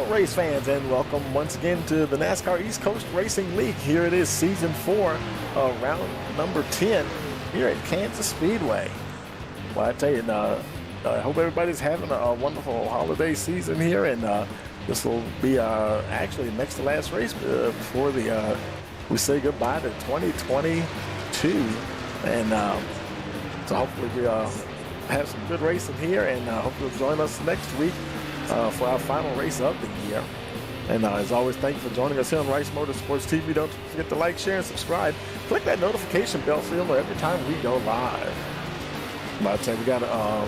Hello race fans, and welcome once again to the NASCAR East Coast Racing League. Here it is, season 4, round number 10 here at Kansas Speedway. Well, I tell you, I hope everybody's having a wonderful holiday season here, and this will be actually next to last race before we say goodbye to 2022. And so hopefully we have some good racing here, and hope you'll join us next week for our final race of the year. And as always, thank you for joining us here on Rice Motorsports TV. Don't forget to like, share, and subscribe. Click that notification bell so you'll know every time we go live. But I'd say we got a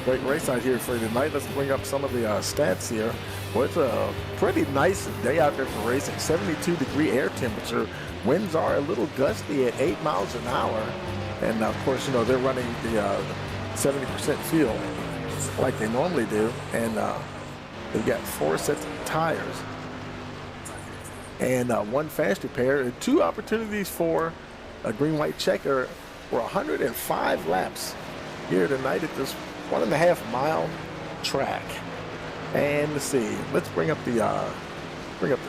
great race out here for you tonight. Let's bring up some of the stats here. Well, it's a pretty nice day out there for racing. 72-degree air temperature. Winds are a little gusty at 8 miles an hour. And of course, you know, they're running the 70% fuel like they normally do, and they've got 4 sets of tires and 1 fast repair and 2 opportunities for a green-white checker for 105 laps here tonight at this 1.5 mile track. And let's see, let's bring up the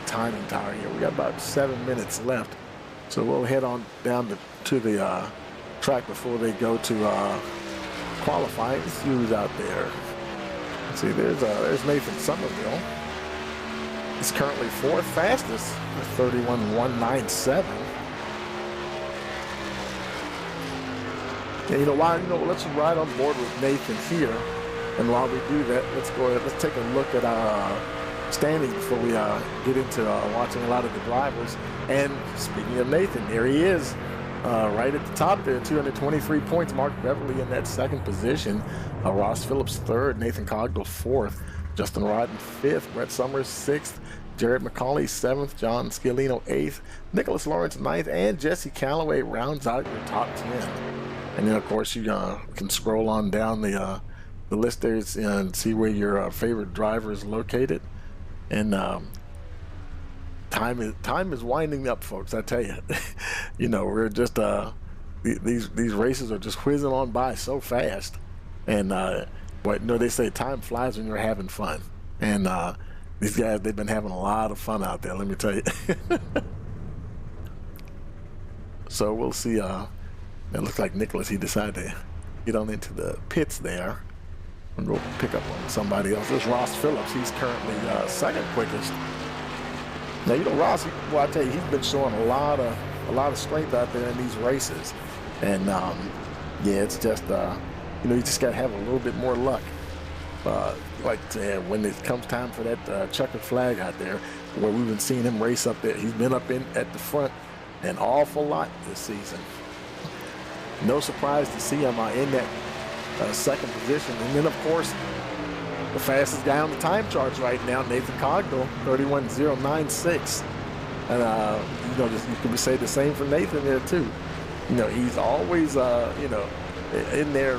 timing tower here. We got about 7 minutes left, so we'll head on down to the track before they go to qualifying. Let's see who's out there. Let's see, there's Nathan Somerville. He's currently 4th fastest with 31.197. And let's ride on board with Nathan here. And while we do that, let's go ahead, let's take a look at our standings before we get into watching a lot of the drivers. And speaking of Nathan, here he is. Right at the top there, 223 points. Mark Beverly in that 2nd position. Ross Phillips 3rd. Nathan Cogdell 4th. Justin Rodden 5th. Brett Summers 6th. Jared McCauley 7th. John Scalino 8th. Nicholas Lawrence 9th. And Jesse Calloway rounds out your top 10. And then, of course, you can scroll on down the list there and see where your favorite driver is located. And time is winding up, folks. I tell you, we're just these races are just whizzing on by so fast, and they say time flies when you're having fun, and these guys, they've been having a lot of fun out there, let me tell you. So we'll see. It looks like Nicholas, he decided to get on into the pits there and go pick up on somebody else. This Ross Phillips, he's currently 2nd quickest. Now, Ross, I tell you, he's been showing a lot of strength out there in these races. And, it's just, you just got to have a little bit more luck. When it comes time for that checkered flag out there, where we've been seeing him race up there, he's been up at the front an awful lot this season. No surprise to see him in that 2nd position. And then, of course, the fastest guy on the time charts right now, Nathan Cogdell, 31.096. And, you can say the same for Nathan there, too. He's always, in there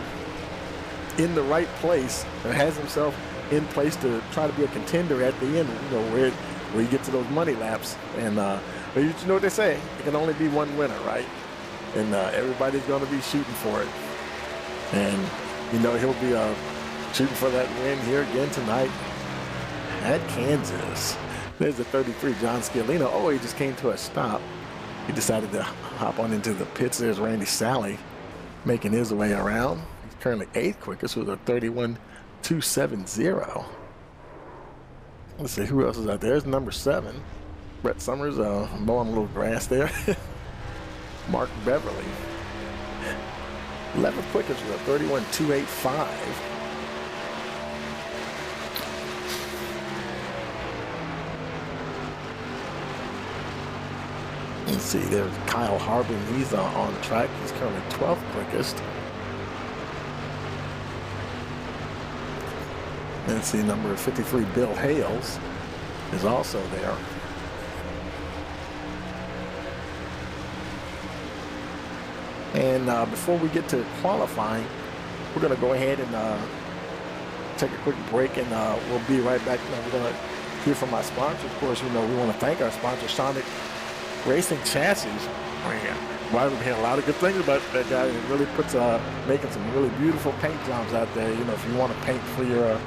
in the right place and has himself in place to try to be a contender at the end, where you get to those money laps. And, but you know what they say, it can only be one winner, right? And everybody's going to be shooting for it. And, he'll be shooting for that win here again tonight at Kansas. There's the 33, John Scalino. Oh, he just came to a stop. He decided to hop on into the pits. There's Randy Sally making his way around. He's currently 8th quickest with a 31.270. Let's see who else is out there. There's number 7, Brett Summers, mowing a little grass there. Mark Beverly, 11th quickest with a 31.285. Let's see, there's Kyle Harbin. He's on track. He's currently 12th quickest. Let's see, number 53, Bill Hales, is also there. And before we get to qualifying, we're going to go ahead and take a quick break, and we'll be right back. We're going to hear from our sponsors. Of course, we want to thank our sponsor, Sonic Racing Chassis. Well, we've heard a lot of good things about that guy. He really puts making some really beautiful paint jobs out there. If you want to paint for your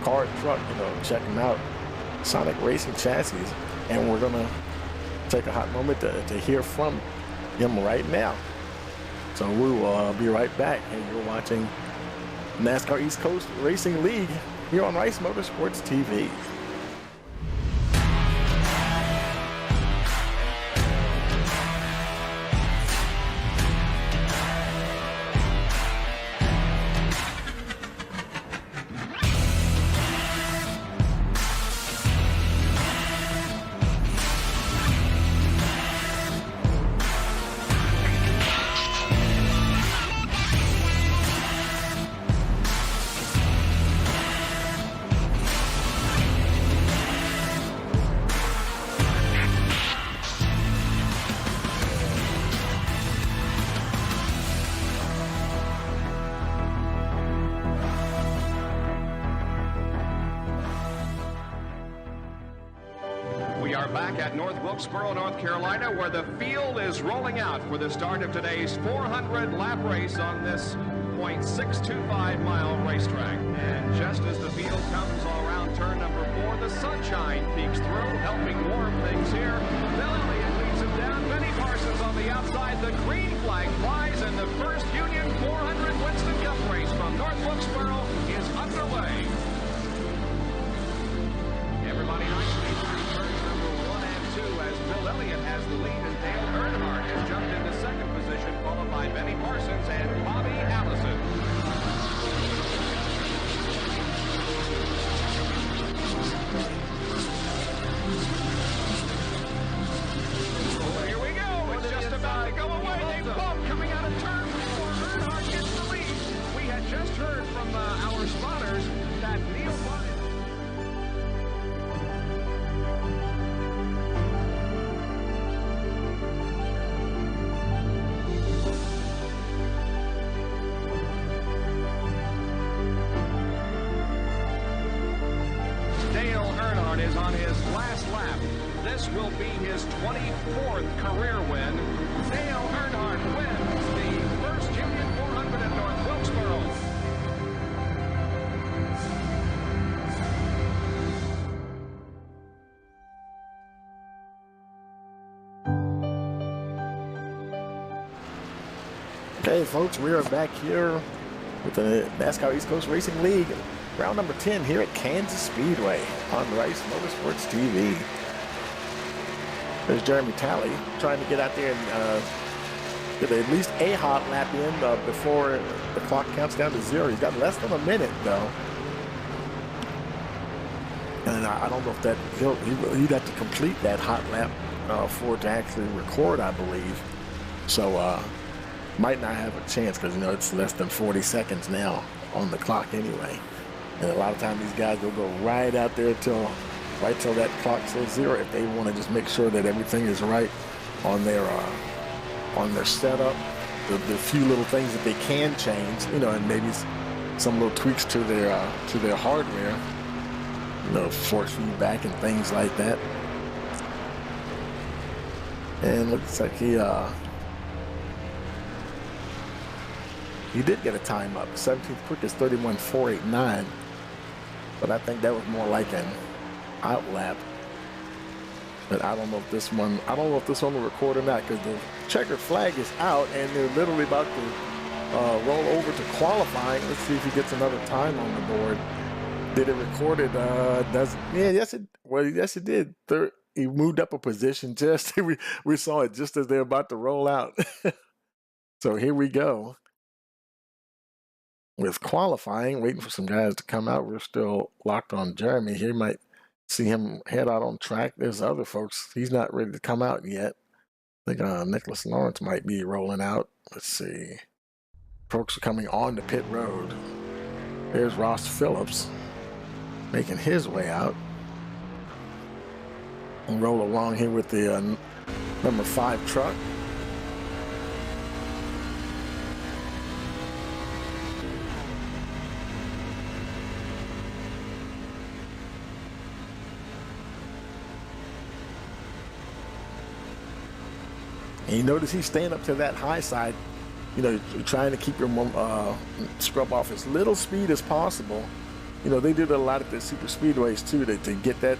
car or truck, check him out. Sonic Racing chassis, and we're gonna take a hot moment to hear from him right now. So we will be right back, and you're watching NASCAR East Coast Racing League here on Rice Motorsports TV. We are back at North Wilkesboro, North Carolina, where the field is rolling out for the start of today's 400-lap race on this .625-mile racetrack. And just as the field comes around turn number 4, the sunshine peeks through, helping warm things here. Bill Elliott leads him down. Benny Parsons on the outside. The green flag flies, and the first Union 400 Winston Cup race from North Wilkesboro is underway. Everybody nicely through turns number 1 and 2 as Bill Elliott has the lead, and Dale Earnhardt has jumped into second position, followed by Benny Parsons and Bobby Allison. Oh, here we go. It's just about to go away. They bump coming out of turn 4. Earnhardt gets the lead. We had just heard from our spotters that Neil Bonnett. Dale Earnhardt is on his last lap. This will be his 24th career win. Dale Earnhardt wins the first Union 400 at North Wilkesboro. Okay, folks, we are back here with the NASCAR East Coast Racing League, round number 10 here at Kansas Speedway on Rice Motorsports TV. There's Jeremy Talley trying to get out there and get at least a hot lap in before the clock counts down to 0. He's got less than a minute, though. And I don't know if that he'd have to complete that hot lap for it to actually record, I believe. So might not have a chance because, you know, it's less than 40 seconds now on the clock anyway. And a lot of times these guys will go right out there right till that clock says 0 if they want to just make sure that everything is right on their setup. The few little things that they can change, you know, and maybe some little tweaks to their hardware, you know, force feedback and things like that. And looks like he did get a time up. 17th quickest, 31.489. But I think that was more like an out lap. But I don't know if this one will record or not, because the checkered flag is out and they're literally about to roll over to qualifying. Let's see if he gets another time on the board. Did it record it? Yes it did. He moved up a position just we saw it just as they're about to roll out. So here we go. With qualifying, waiting for some guys to come out. We're still locked on Jeremy. Here might see him head out on track. There's other folks. He's not ready to come out yet. I think Nicholas Lawrence might be rolling out. Let's see. Folks are coming on the pit road. There's Ross Phillips making his way out. And roll along here with the number 5 truck. And you notice he's staying up to that high side, you know, trying to keep him scrub off as little speed as possible You know, they did a lot at the super speedways too to get that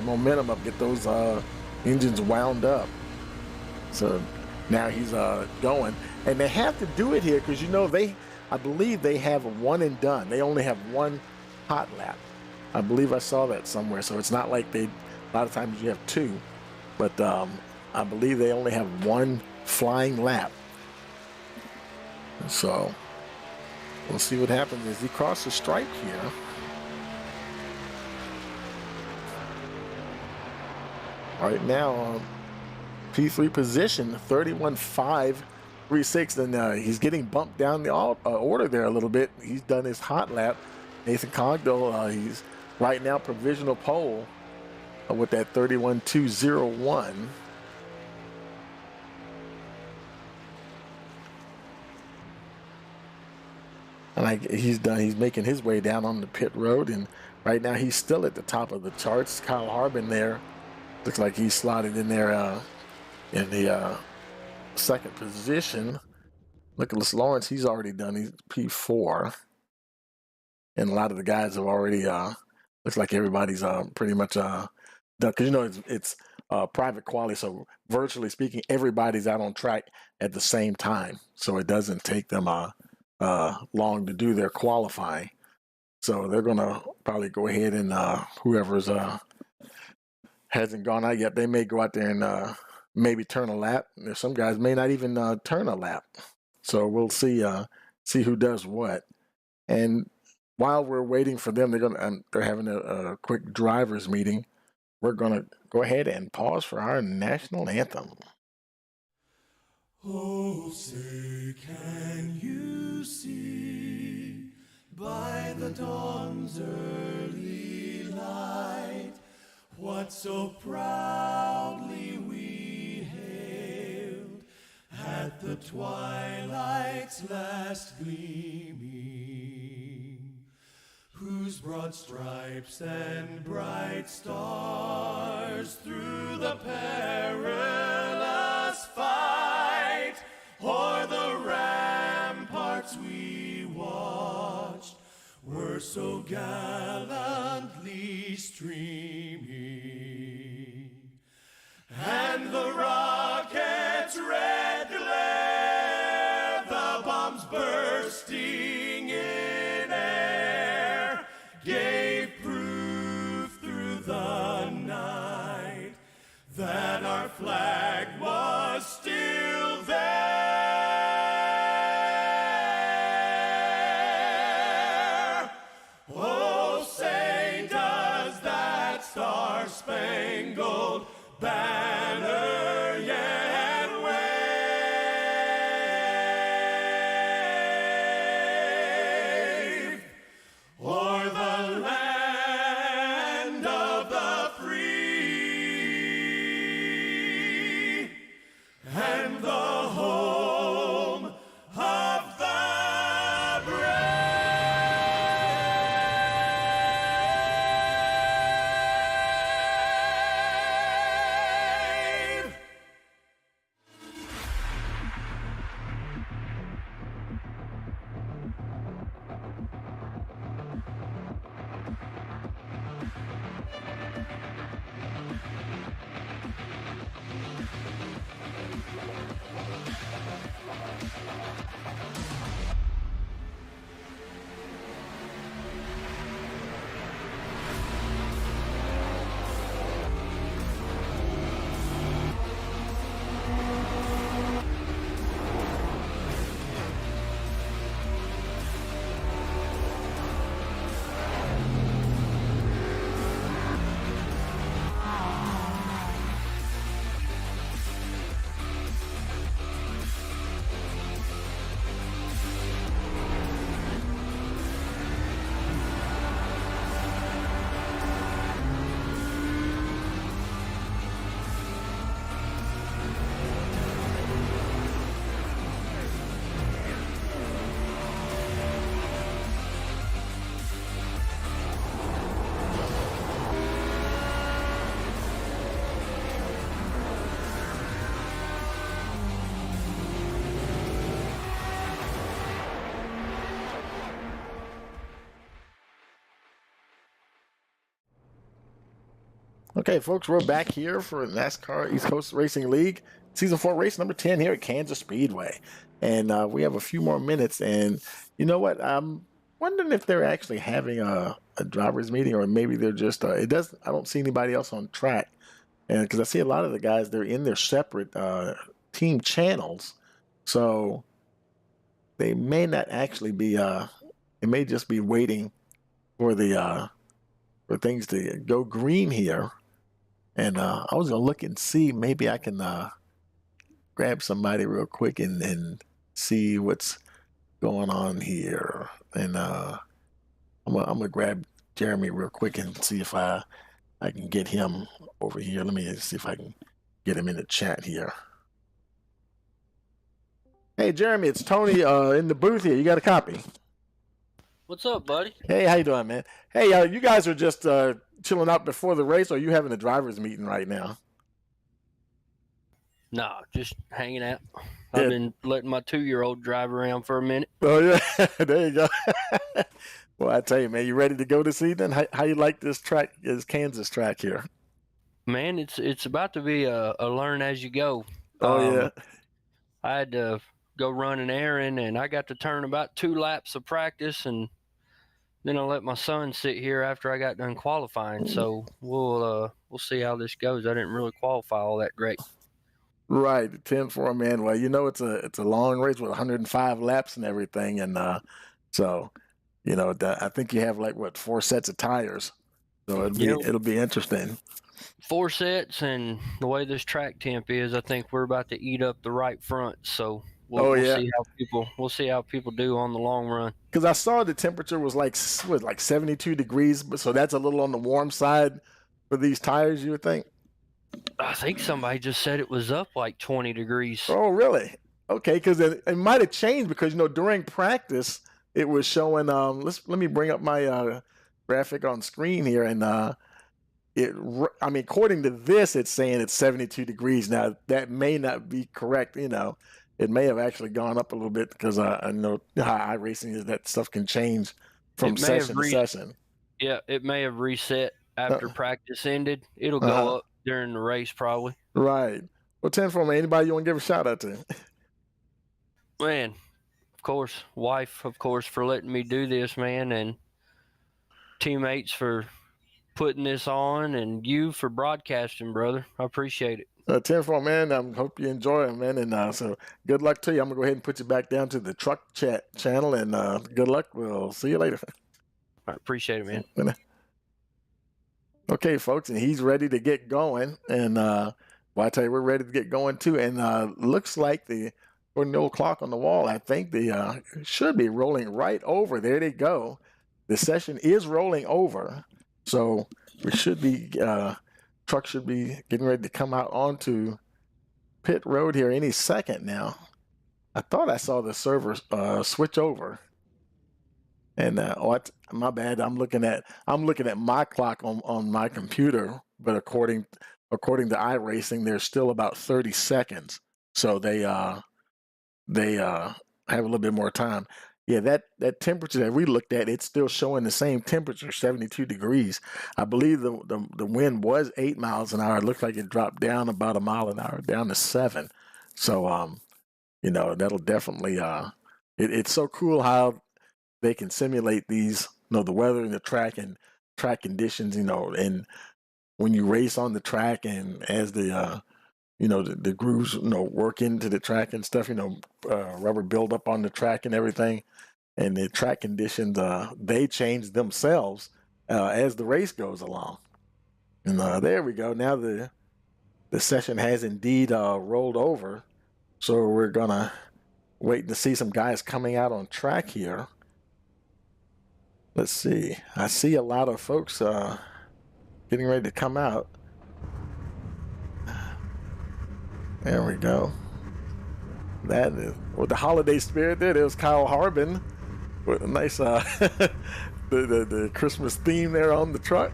momentum up, get those engines wound up. So now he's going, and they have to do it here because, you know, I believe they have a one and done. They only have one hot lap. I believe I saw that somewhere. So it's not like a lot of times you have two, but I believe they only have one flying lap. So we'll see what happens as he crosses the stripe here. Right now, P3 position, 31.536, and he's getting bumped down the order there a little bit. He's done his hot lap. Nathan Cogdell, he's right now provisional pole with that 31.201. And he's making his way down on the pit road, and right now he's still at the top of the charts. Kyle Harbin there, looks like he's slotted in there in the second position. Nicholas Lawrence, he's already done. He's P4. And a lot of the guys have already, looks like everybody's pretty much done. Because, you know, it's private quality. So virtually speaking, everybody's out on track at the same time. So it doesn't take them long to do their qualifying. So they're going to probably go ahead and whoever's hasn't gone out yet, they may go out there and maybe turn a lap. There's some guys may not even turn a lap. So we'll see who does what. And while we're waiting for them, they're having a quick drivers meeting. We're gonna go ahead and pause for our national anthem. Oh, say can you see by the dawn's early light what so proudly we hailed at the twilight's last gleaming, whose broad stripes and bright stars through the perilous fight o'er the ramparts we watched were so gallantly streaming, and the rocket's red glare, the bombs bursting in air, gave proof through the night that our flag was still there. Oh, say does that star-spangled banner yet Okay, folks, we're back here for NASCAR East Coast Racing League, Season 4, race number 10 here at Kansas Speedway. And we have a few more minutes. And you know what? I'm wondering if they're actually having a driver's meeting, or maybe they're just, I don't see anybody else on track. And because I see a lot of the guys, they're in their separate team channels. So they may not actually be, it may just be waiting for for things to go green here. And I was gonna look and see maybe I can grab somebody real quick and see what's going on here. And I'm gonna grab Jeremy real quick and see if I can get him over here. Let me see if I can get him in the chat here. Hey Jeremy, it's Tony in the booth here. You got a copy? What's up, buddy? Hey, how you doing, man? Hey, you guys are just chilling out before the race, or are you having a driver's meeting right now? Nah, just hanging out. I've been letting my 2-year-old drive around for a minute. Oh yeah, there you go. Well, I tell you, man, you ready to go this evening? How you like this track? This Kansas track here? Man, it's about to be a learn as you go. Oh yeah. I had to go run an errand, and I got to turn about 2 laps of practice, and then I let my son sit here after I got done qualifying. So we'll see how this goes. I didn't really qualify all that great. Right, 10-4, man. Well, you know it's a long race with 105 laps and everything, and so you know I think you have like 4 sets of tires, so it'll be interesting. 4 sets, and the way this track temp is, I think we're about to eat up the right front. So we'll see how people do on the long run. Because I saw the temperature was like 72 degrees, so that's a little on the warm side for these tires, you would think. I think somebody just said it was up like 20 degrees. Oh, really? Okay, because it might have changed because during practice it was showing. Let me bring up my graphic on screen here, and according to this, it's saying it's 72 degrees. Now that may not be correct. It may have actually gone up a little bit because I know how iRacing is. That stuff can change from session to session. Yeah, it may have reset after practice ended. It'll go up during the race probably. Right. Well, 10-4, man, anybody you want to give a shout out to? Man, of course, wife, of course, for letting me do this, man, and teammates for putting this on, and you for broadcasting, brother. I appreciate it. 10-4, man. I hope you enjoy it, man. And so good luck to you. I'm going to go ahead and put you back down to the truck chat channel, and good luck. We'll see you later. I appreciate it, man. Okay, folks, and he's ready to get going. And I tell you, we're ready to get going too. And looks like according to the old clock on the wall, I think they should be rolling right over. There they go. The session is rolling over. So we should be, truck should be getting ready to come out onto pit road here any second now. I thought I saw the server switch over. And my bad. I'm looking at my clock on my computer, but according to iRacing, there's still about 30 seconds. So they have a little bit more time. Yeah, that temperature that we looked at, it's still showing the same temperature, 72 degrees. I believe the wind was 8 miles an hour. It looks like it dropped down about a mile an hour, down to 7. So that'll definitely it's so cool how they can simulate these, the weather and the track and track conditions, and when you race on the track and as the grooves, work into the track and stuff, rubber build up on the track and everything, and the track conditions, they change themselves as the race goes along. And there we go. Now the session has indeed rolled over. So we're gonna wait to see some guys coming out on track here. Let's see. I see a lot of folks getting ready to come out. There we go. That is with the holiday spirit there. There's Kyle Harbin with a nice the Christmas theme there on the truck.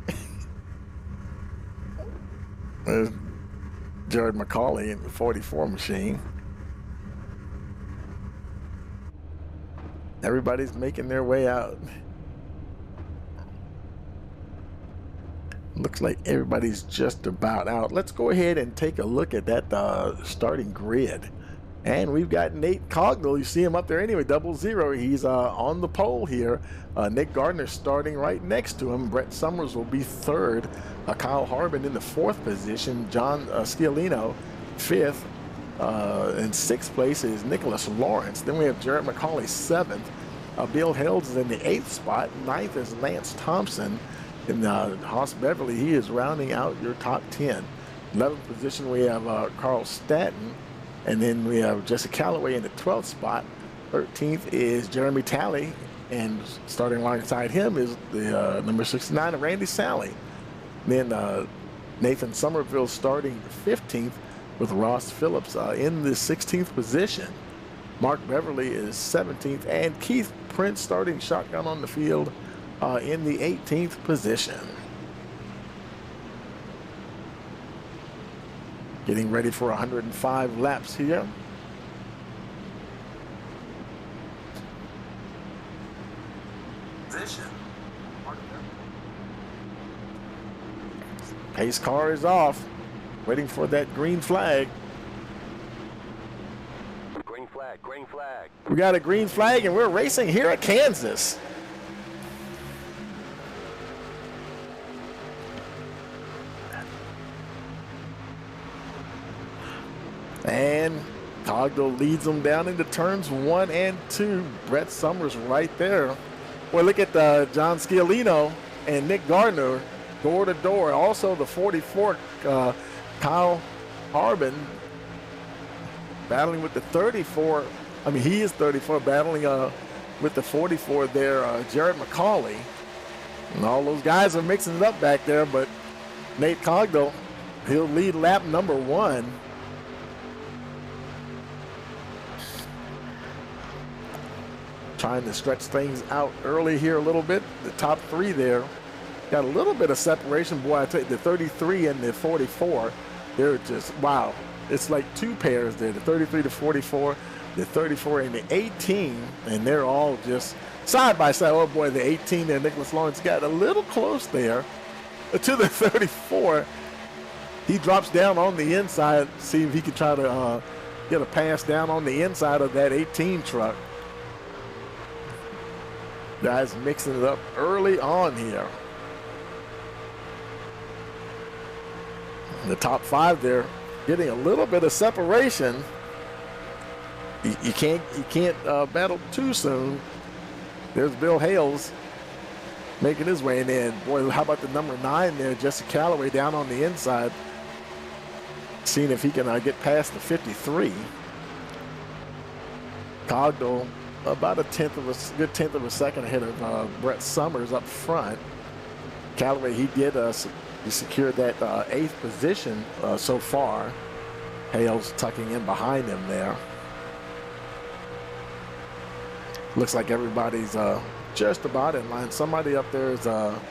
There's Jared McCauley in the 44 machine. Everybody's making their way out. Looks like everybody's just about out. Let's go ahead and take a look at that starting grid. And we've got Nate Cogdell. You see him up there anyway, 00. He's on the pole here. Nick Gardner starting right next to him. Brett Summers will be third. Kyle Harbin in the fourth position. John Sciolino fifth. In sixth place is Nicholas Lawrence. Then we have Jarrett McCauley seventh. Bill Hales is in the eighth spot. Ninth is Lance Thompson. In Haas Beverly, he is rounding out your top 10. 11th position, we have Carl Staton. And then we have Jesse Calloway in the 12th spot. 13th is Jeremy Talley. And starting alongside him is the number 69, Randy Sally. Then Nathan Somerville starting 15th with Ross Phillips in the 16th position. Mark Beverly is 17th. And Keith Prince starting shotgun on the field in the 18th position. Getting ready for 105 laps here. Pace car is off, waiting for that green flag. Green flag, green flag. We got a green flag and we're racing here at Kansas. And Cogdell leads them down into turns 1 and 2. Brett Summers right there. Well, look at John Sciolino and Nick Gardner door to door. Also the 44, Kyle Harbin battling with the 34. I mean, he is 34, battling with the 44 there, Jared McCauley. And all those guys are mixing it up back there, but Nate Cogdell, he'll lead lap number 1. Trying to stretch things out early here a little bit. The top 3 there got a little bit of separation. Boy, I tell you, the 33 and the 44, they're just, wow. It's like 2 pairs there, the 33 to 44, the 34 and the 18, and they're all just side by side. Oh boy, the 18 there, Nicholas Lawrence got a little close there to the 34. He drops down on the inside, see if he can try to get a pass down on the inside of that 18 truck. Guys mixing it up early on here. The top 5 there getting a little bit of separation. You can't battle too soon. There's Bill Hales making his way in there. Boy, how about the number 9 there, Jesse Calloway down on the inside, seeing if he can get past the 53. Cogdell about a good tenth of a second ahead of Brett Summers up front. Calloway, he secured that 8th position so far. Hales tucking in behind him there. Looks like everybody's just about in line. Somebody up there is up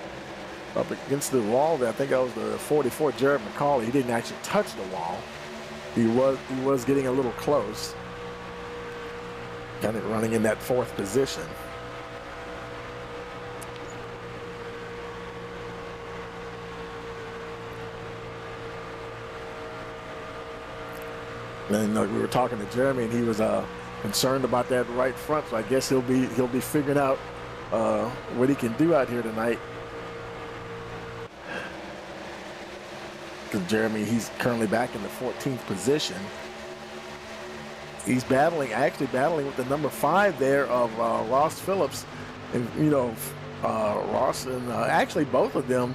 against the wall there. I think that was the 44, Jared McCauley. He didn't actually touch the wall. He was getting a little close. Kind of running in that 4th position. And we were talking to Jeremy, and he was concerned about that right front. So I guess he'll be figuring out what he can do out here tonight. Because Jeremy, he's currently back in the 14th position. He's actually battling with the number 5 there of Ross Phillips. And, Ross and actually both of them,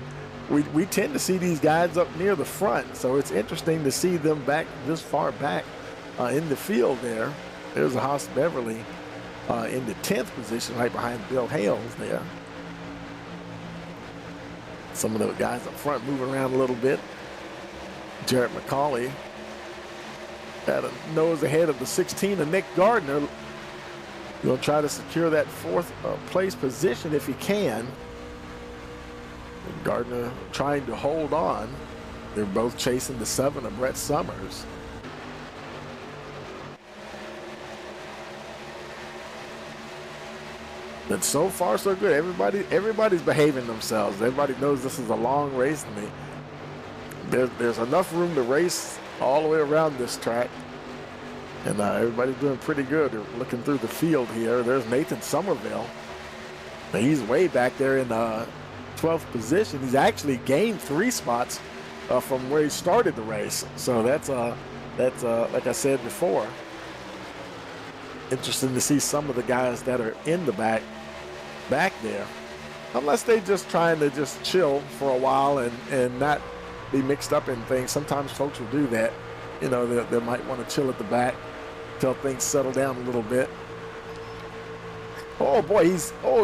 we tend to see these guys up near the front. So it's interesting to see them back this far back in the field there. There's a Haas Beverly in the 10th position right behind Bill Hales there. Some of the guys up front moving around a little bit. Jarrett McCauley got a nose ahead of the 16 of Nick Gardner. He'll try to secure that 4th place position if he can. And Gardner trying to hold on. They're both chasing the 7 of Brett Summers. But so far, so good. Everybody's behaving themselves. Everybody knows this is a long race, and there's enough room to race all the way around this track. And everybody's doing pretty good. They're looking through the field here. There's Nathan Somerville. Now, he's way back there in 12th position. He's actually gained 3 spots from where he started the race. So that's like I said before, interesting to see some of the guys that are in the back there, unless they just trying to just chill for a while and not be mixed up in things. Sometimes folks will do that. You know, they might want to chill at the back until things settle down a little bit. Oh boy,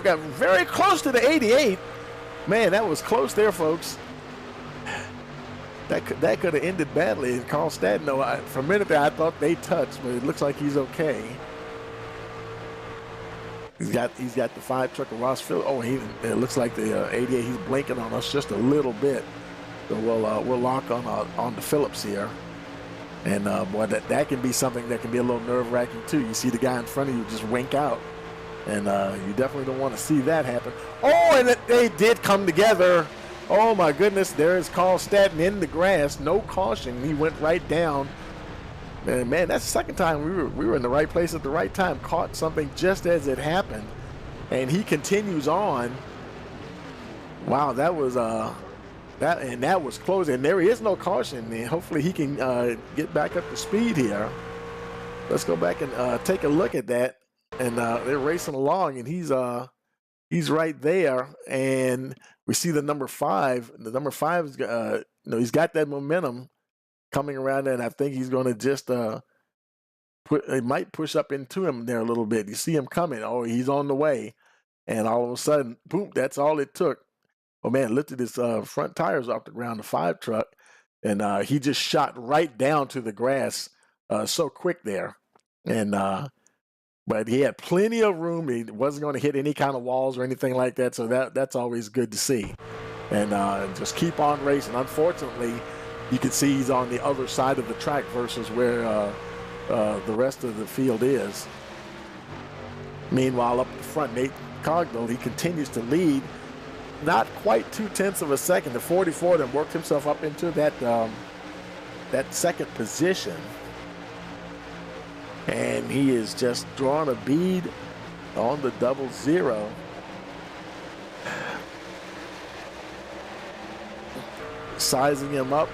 got very close to the 88. Man, that was close there, folks. That could have ended badly. And Carl Stadno, for a minute there, I thought they touched, but it looks like he's okay. He's got the 5 truck of Ross Phillips. Oh, it looks like the 88. He's blinking on us just a little bit. So we'll lock on the Phillips here. And boy, that can be something that can be a little nerve-wracking too. You see the guy in front of you just wink out, and you definitely don't want to see that happen. Oh, and they did come together. Oh my goodness, there is Carl Staton in the grass, no caution. He went right down. And man, that's the second time we were in the right place at the right time. Caught something just as it happened, and he continues on. Wow, that was that was close, and there is no caution. And hopefully he can get back up to speed here. Let's go back and take a look at that. And they're racing along, and he's right there, and we see the number 5. The number 5 is he's got that momentum coming around, and I think he's going to just he might push up into him there a little bit. You see him coming. Oh, he's on the way, and all of a sudden, boom! That's all it took. Oh man, lifted his front tires off the ground, the 5 truck, and he just shot right down to the grass so quick there, and. But he had plenty of room. He wasn't going to hit any kind of walls or anything like that, so that's always good to see. And just keep on racing. Unfortunately, you can see he's on the other side of the track versus where the rest of the field is. Meanwhile, up the front, Nate Cogdell, he continues to lead. Not quite 0.2 of a second. The 44 then worked himself up into that second position. And he is just drawing a bead on the 00. Sizing him up.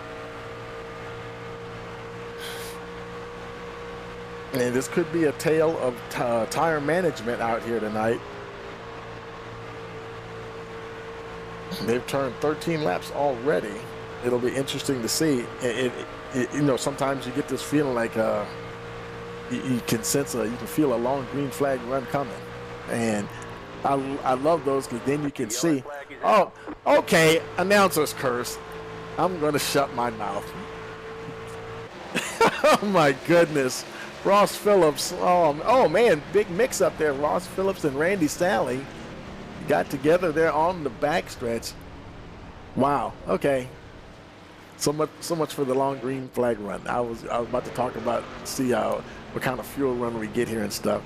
And this could be a tale of tire management out here tonight. They've turned 13 laps already. It'll be interesting to see. Sometimes you get this feeling like you can sense you can feel a long green flag run coming, and I love those because then you can see. Oh, okay, announcer's curse. I'm going to shut my mouth. Oh my goodness, Ross Phillips. Oh man, big mix up there. Ross Phillips and Randy Sally got together there on the backstretch. Wow. Okay. So much for the long green flag run. I was about to talk about what kind of fuel run we get here and stuff.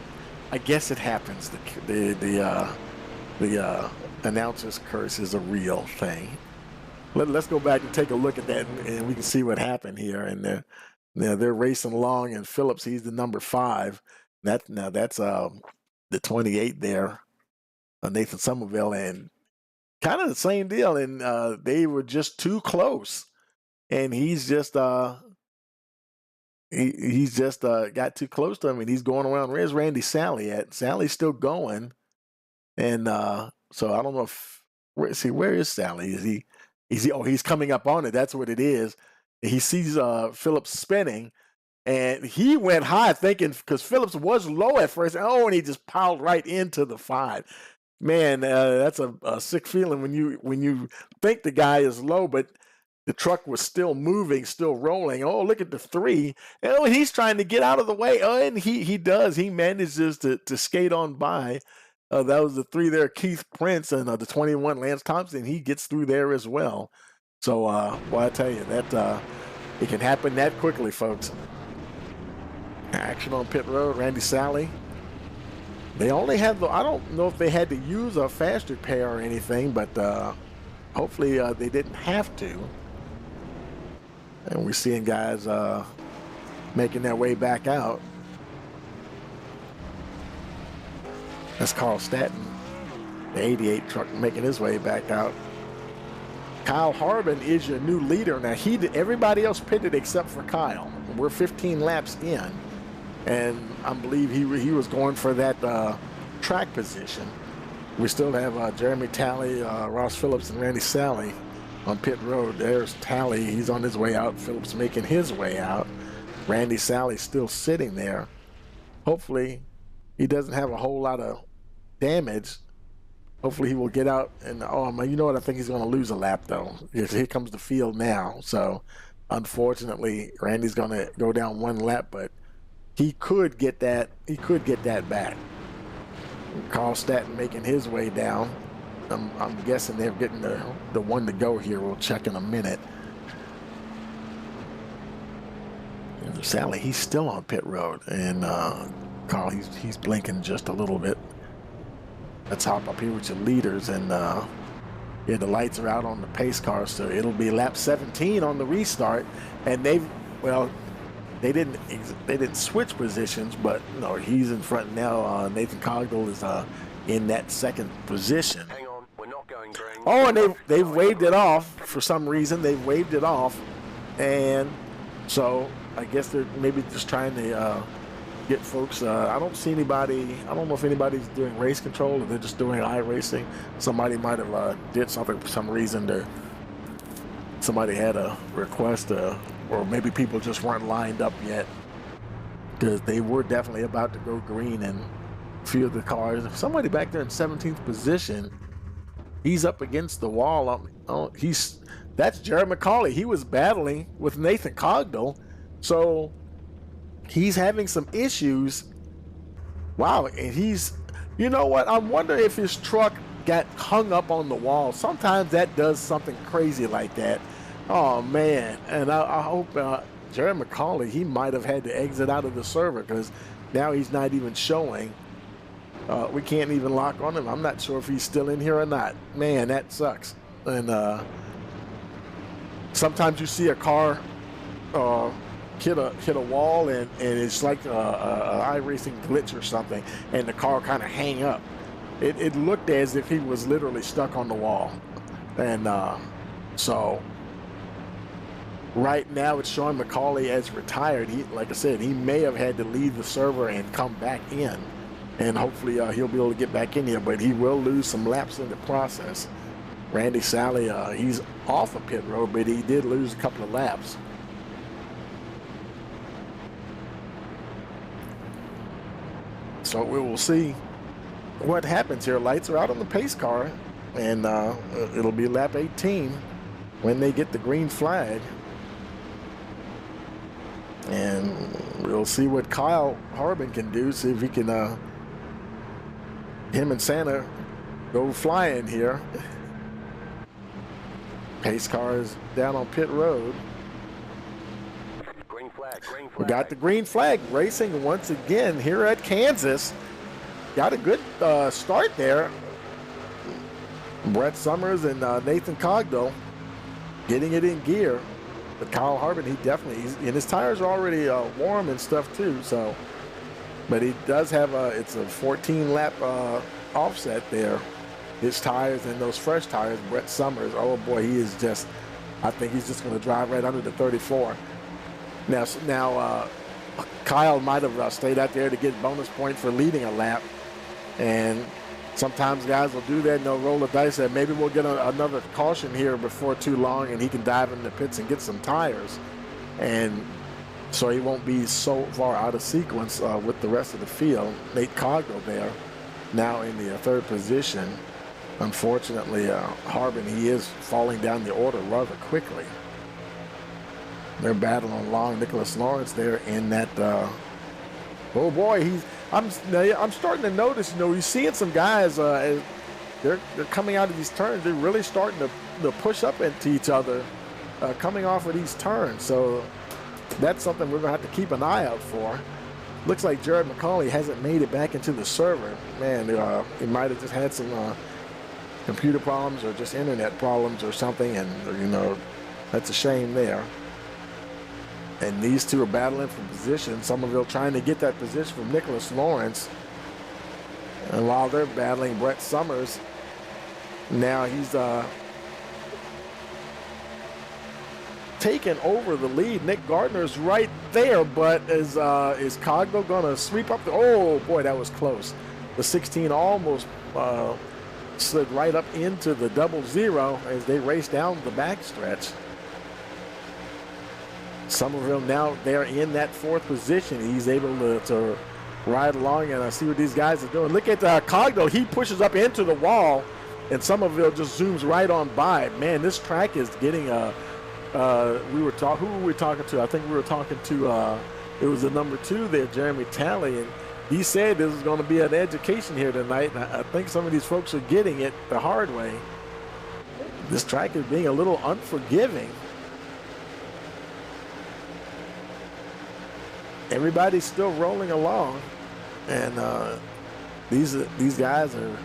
I guess it happens. The announcer's curse is a real thing. Let's go back and take a look at that, and we can see what happened here. And they're racing along, and Phillips, he's the number 5. That's the 28 there, Nathan Somerville, and kind of the same deal. And they were just too close. And he's just got too close to him, and he's going around. Where's Randy Sally at? Sally's still going, and so I don't know where is Sally? Is he? He's coming up on it. That's what it is. He sees Phillips spinning, and he went high thinking because Phillips was low at first. And he just piled right into the 5. Man, that's a sick feeling when you think the guy is low, but the truck was still moving, still rolling. Oh, look at the 3. And he's trying to get out of the way. Oh, and he does. He manages to skate on by. That was the 3 there, Keith Prince, and the 21, Lance Thompson. He gets through there as well. So, I tell you, that it can happen that quickly, folks. Action on pit road. Randy Sally They only had I don't know if they had to use a fast repair or anything, but hopefully they didn't have to. And we're seeing guys making their way back out. That's Carl Staton, the 88 truck, making his way back out. Kyle Harbin is your new leader. Now, everybody else pitted except for Kyle. We're 15 laps in, and I believe he was going for that track position. We still have Jeremy Talley, Ross Phillips, and Randy Sally on pit road. There's Talley. He's on his way out. Phillips making his way out. Randy Sally still sitting there. Hopefully, he doesn't have a whole lot of damage. Hopefully he will get out and, you know what, I think he's going to lose a lap, though. Here comes the field now. So, unfortunately, Randy's going to go down one lap, but he could get that. He could get that back. Carl Staton making his way down. I'm guessing they're getting the one to go here. We'll check in a minute. And Sally, he's still on pit road, and Carl, he's blinking just a little bit. Let's hop up here with your leaders, and yeah, the lights are out on the pace car, so it'll be lap 17 on the restart. And they didn't switch positions, but no, he's in front now. Nathan Cogdell is in that second position. Hang on, we're not going green. Oh, and they've waved it off for some reason. They've waved it off, and so I guess they're maybe just trying to get folks. I don't see anybody. I don't know if anybody's doing race control or they're just doing iRacing. Somebody might have did something for some reason. Somebody had a request, or maybe people just weren't lined up yet, because they were definitely about to go green and a few of the cars. Somebody back there in 17th position, he's up against the wall. That's Jared McCauley. He was battling with Nathan Cogdell, so he's having some issues. Wow, and you know what? I wonder if his truck got hung up on the wall. Sometimes that does something crazy like that. Oh, man. And I hope Jared McCauley, he might have had to exit out of the server, because now he's not even showing. We can't even lock on him. I'm not sure if he's still in here or not. Man, that sucks. And sometimes you see a car hit a wall, and it's like a iRacing glitch or something, and the car kind of hang up. It looked as if he was literally stuck on the wall. And so right now it's showing McCauley as retired. Like I said, he may have had to leave the server and come back in, and hopefully he'll be able to get back in here, but he will lose some laps in the process. Randy Sally, he's off of pit road, but he did lose a couple of laps. So we will see what happens here. Lights are out on the pace car, and it'll be lap 18 when they get the green flag. And we'll see what Kyle Harbin can do, see if he can, him and Santa go flying here. Pace car is down on pit road. Green flag, green flag. We got the green flag racing once again here at Kansas. Got a good start there. Brett Summers and Nathan Cogdell getting it in gear. But Kyle Harbin, and his tires are already warm and stuff too. So, but he does have it's a 14 lap offset there. His tires and those fresh tires. Brett Summers, oh boy, I think he's just going to drive right under the 34. Now, Kyle might have stayed out there to get bonus point for leading a lap, and sometimes guys will do that and they'll roll the dice that maybe we'll get another caution here before too long, and he can dive in the pits and get some tires, and so he won't be so far out of sequence with the rest of the field. Nate Cogdell there now in the third position. Unfortunately, Harbin, he is falling down the order rather quickly. They're battling along. Nicholas Lawrence there in that. Oh boy, I'm starting to notice. You're seeing some guys. They're coming out of these turns. They're really starting to push up into each other, coming off of these turns. So that's something we're gonna have to keep an eye out for. Looks like Jared McCauley hasn't made it back into the server. Man, he might have just had some computer problems or just internet problems or something, and you know, that's a shame there. And these two are battling for position. Somerville trying to get that position from Nicholas Lawrence. And while they're battling, Brett Summers, now he's taken over the lead. Nick Gardner's right there, but is Cogdell going to sweep up the, oh boy, that was close. The 16 almost slid right up into the 00 as they race down the backstretch. Somerville now they're in that 4th position. He's able to ride along, and I see what these guys are doing. Look at Cogdell. He pushes up into the wall, and Somerville just zooms right on by. Man, this track is getting who were we talking to? I think we were talking to it was the number 2 there, Jeremy Talley, and he said this is going to be an education here tonight. And I think some of these folks are getting it the hard way. This track is being a little unforgiving. Everybody's still rolling along, and these guys are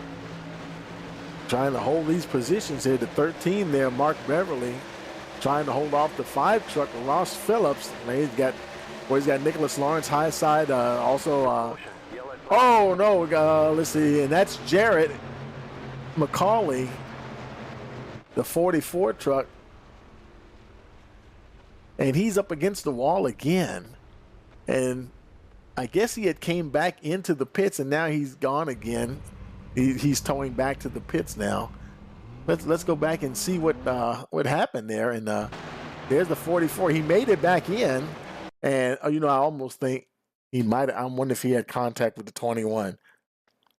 trying to hold these positions here. The 13 there, Mark Beverly, trying to hold off the 5 truck, Ross Phillips. Man, he's got Nicholas Lawrence high side. Also, oh no, let's see, and that's Jarrett McCauley, the 44 truck, and he's up against the wall again. And I guess he had came back into the pits, and now he's gone again. He's towing back to the pits now. Let's go back and see what happened there. And there's the 44. He made it back in, and you know, I almost think he might. I wonder if he had contact with the 21.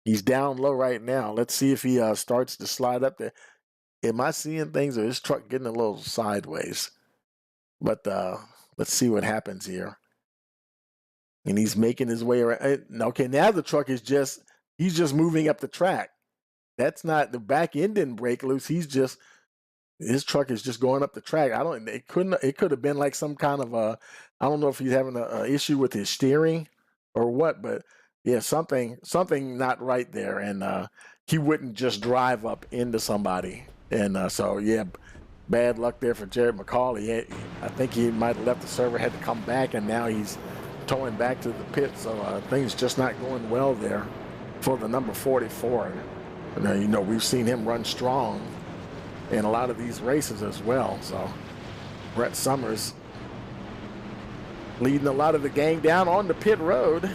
He's down low right now. Let's see if he starts to slide up there. Am I seeing things, or is his truck getting a little sideways? But let's see what happens here. And he's making his way around. Okay, now the truck is he's just moving up the track. That's not, the back end didn't break loose. His truck is just going up the track. It could have been like some kind of I don't know if he's having a issue with his steering or what, but yeah, something not right there. And he wouldn't just drive up into somebody. And so, yeah, bad luck there for Jared McCauley. I think he might have left the server, had to come back, and now he's towing back to the pit. So things just not going well there for the number 44. And, you know, we've seen him run strong in a lot of these races as well. So Brett Summers leading a lot of the gang down on the pit road.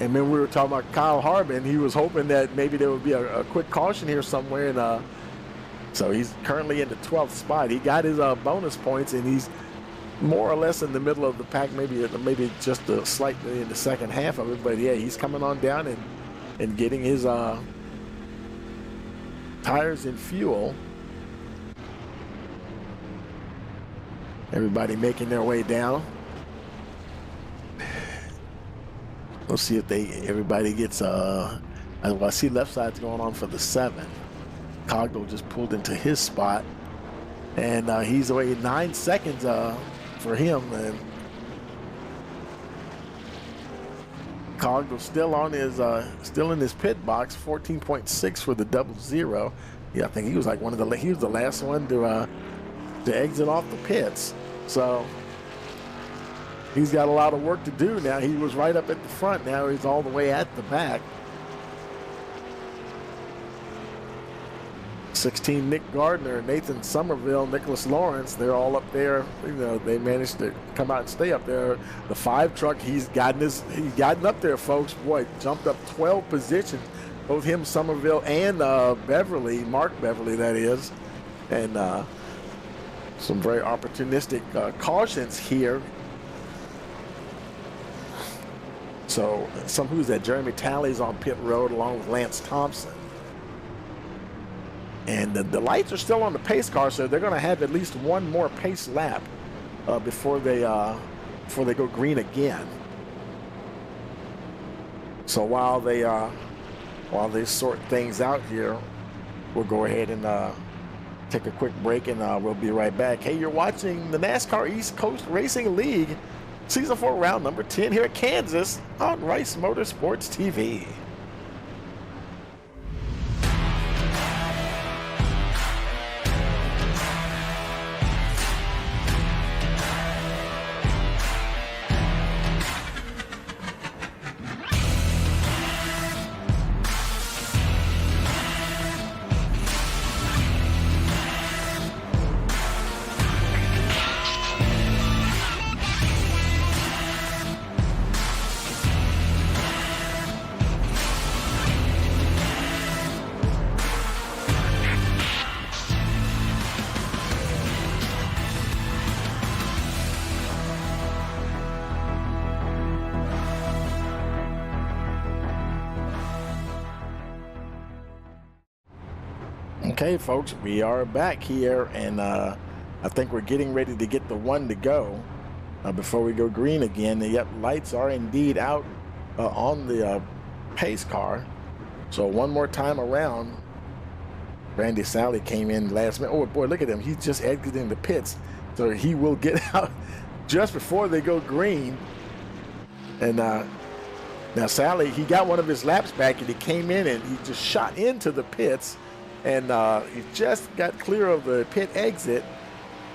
And then we were talking about Kyle Harbin. He was hoping that maybe there would be a quick caution here somewhere. And so he's currently in the 12th spot. He got his bonus points, and he's more or less in the middle of the pack, maybe just slightly in the second half of it. But yeah, he's coming on down and getting his tires and fuel. Everybody making their way down. Let's see if everybody gets I see left side's going on for the 7. Cogdell just pulled into his spot, and he's away 9 seconds for him. And Cogdell still on his still in his pit box, 14.6 for the 00. Yeah, I think he was like he was the last one to exit off the pits. So he's got a lot of work to do now. He was right up at the front. Now he's all the way at the back. 16, Nick Gardner, Nathan Somerville, Nicholas Lawrence, they're all up there. You know, they managed to come out and stay up there. The 5 truck, he's gotten up there, folks. Boy, jumped up 12 positions. Both him, Somerville, and Beverly, Mark Beverly, that is. And some very opportunistic cautions here. So who's that? Jeremy Talley's on pit road along with Lance Thompson. And the lights are still on the pace car, so they're going to have at least one more pace lap before they go green again. So while they sort things out here, we'll go ahead and take a quick break, and we'll be right back. Hey, you're watching the NASCAR East Coast Racing League Season 4 round number 10 here at Kansas on Rice Motorsports TV. Okay, folks, we are back here, and I think we're getting ready to get the one to go before we go green again. Yep, lights are indeed out on the pace car. So one more time around. Randy Sally came in last minute. Oh boy, look at him. He's just exiting the pits. So he will get out just before they go green. And now Sally, he got one of his laps back, and he came in and he just shot into the pits. And he just got clear of the pit exit.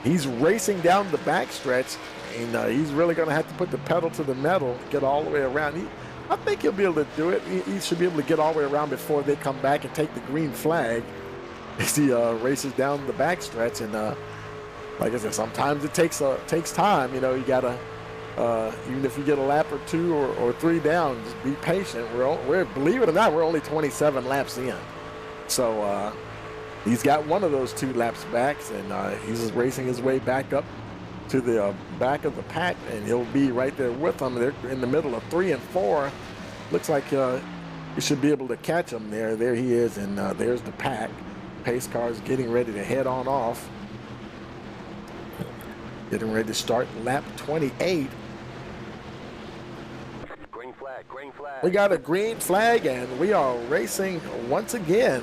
He's racing down the backstretch, and he's really going to have to put the pedal to the metal, get all the way around. I think he'll be able to do it. He should be able to get all the way around before they come back and take the green flag as he races down the backstretch. And like I said, sometimes it takes time. You know, you got to, even if you get a lap or two or three down, just be patient. We're believe it or not, we're only 27 laps in. So he's got one of those 2 laps back, and he's just racing his way back up to the back of the pack, and he'll be right there with them. They're in the middle of 3 and 4. Looks like you should be able to catch him there. There he is, and there's the pack. Pace car is getting ready to head on off. Getting ready to start lap 28. Green flag. We got a green flag, and we are racing once again.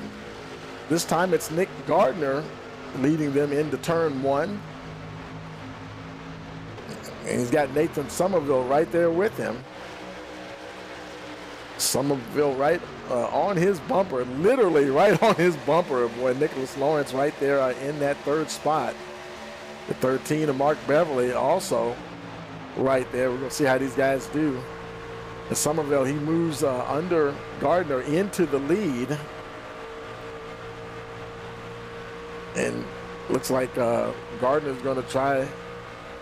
This time it's Nick Gardner leading them into turn 1. And he's got Nathan Somerville right there with him. Somerville right on his bumper, literally right on his bumper. Boy, Nicholas Lawrence right there in that 3rd spot. The 13 of Mark Beverly also right there. We're going to see how these guys do. And Somerville, he moves under Gardner into the lead. And looks like Gardner's going to try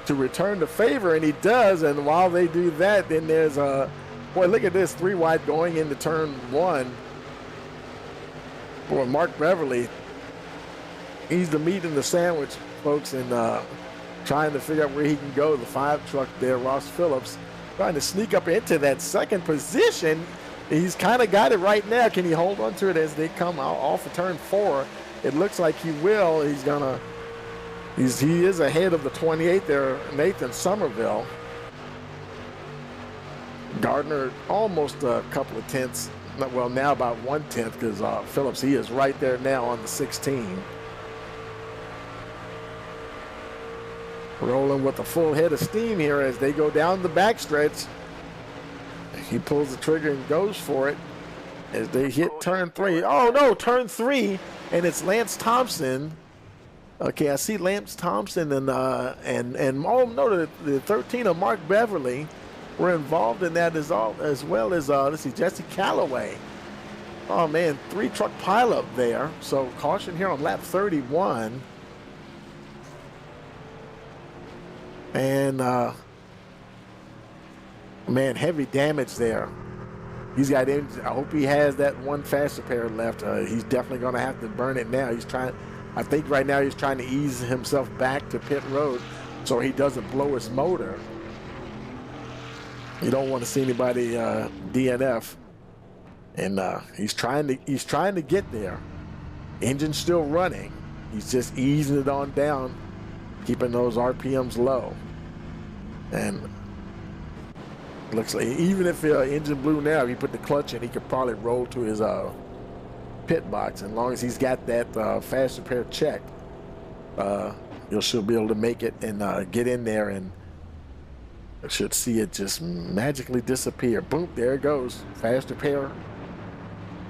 to return the favor, and he does. And while they do that, then there's boy, look at this, 3 wide going into turn 1. Boy, Mark Beverly, he's the meat in the sandwich, folks, and trying to figure out where he can go. The 5 truck there, Ross Phillips, trying to sneak up into that 2nd position. He's kind of got it right now. Can he hold on to it as they come out off of turn 4? It looks like he will. He is ahead of the 28 there, Nathan Somerville. Gardner almost a couple of tenths. Well, now about 1/10, because Phillips, he is right there now on the 16. Rolling with a full head of steam here as they go down the backstretch. He pulls the trigger and goes for it as they hit turn 3. Oh no, turn 3, and it's Lance Thompson. Okay, I see Lance Thompson and oh no, the 13 of Mark Beverly were involved in that as well as let's see, Jesse Calloway. Oh man, 3 truck pileup there. So caution here on lap 31. And man, heavy damage there. He's got engine. I hope he has that 1 faster pair left. He's definitely going to have to burn it now. He's trying. I think right now he's trying to ease himself back to pit road so he doesn't blow his motor. You don't want to see anybody DNF. And he's trying to get there. Engine's still running. He's just easing it on down, keeping those RPMs low. And looks like even if the engine blew now, if he put the clutch in, he could probably roll to his pit box. As long as he's got that faster pair checked, he'll still be able to make it and get in there and I should see it just magically disappear. Boom, there it goes. Fast repair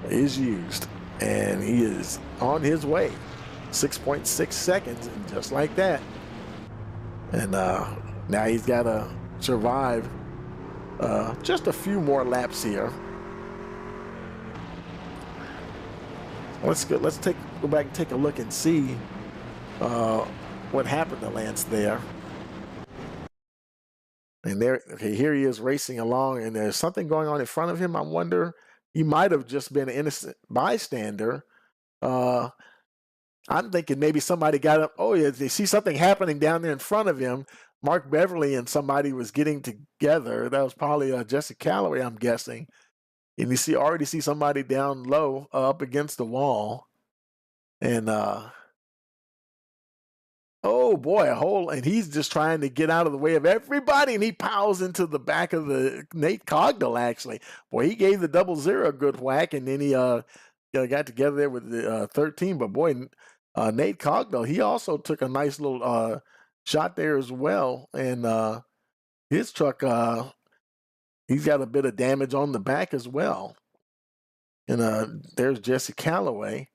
is used, and he is on his way. 6.6 seconds, and just like that. And now he's got to survive just a few more laps here. Let's go back and take a look and see what happened to Lance there. And there, okay, here he is racing along, and there's something going on in front of him. I wonder, he might have just been an innocent bystander. I'm thinking maybe somebody got up. Oh, yeah, they see something happening down there in front of him. Mark Beverly and somebody was getting together. That was probably Jesse Calloway, I'm guessing. And you already see somebody down low up against the wall. And oh boy, and he's just trying to get out of the way of everybody, and he pows into the back of the Nate Cogdell, actually. Boy, he gave the 00 a good whack, and then he got together there with the 13. But boy, Nate Cogdell, he also took a nice little shot there as well. And his truck, he's got a bit of damage on the back as well. And there's Jesse Calloway.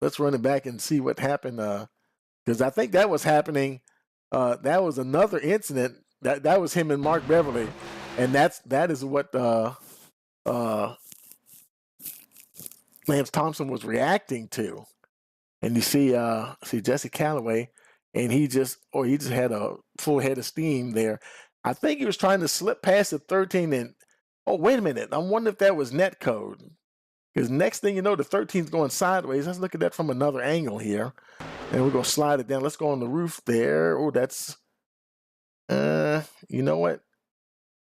Let's run it back and see what happened. Because I think that was happening. That was another incident. That was him and Mark Beverly, and that is what Lance Thompson was reacting to. And you see Jesse Calloway, and he just had a full head of steam there. I think he was trying to slip past the 13, and oh, wait a minute, I wonder if that was net code. Because next thing you know, the 13's going sideways. Let's look at that from another angle here. And we're going to slide it down. Let's go on the roof there. Oh, that's, you know what?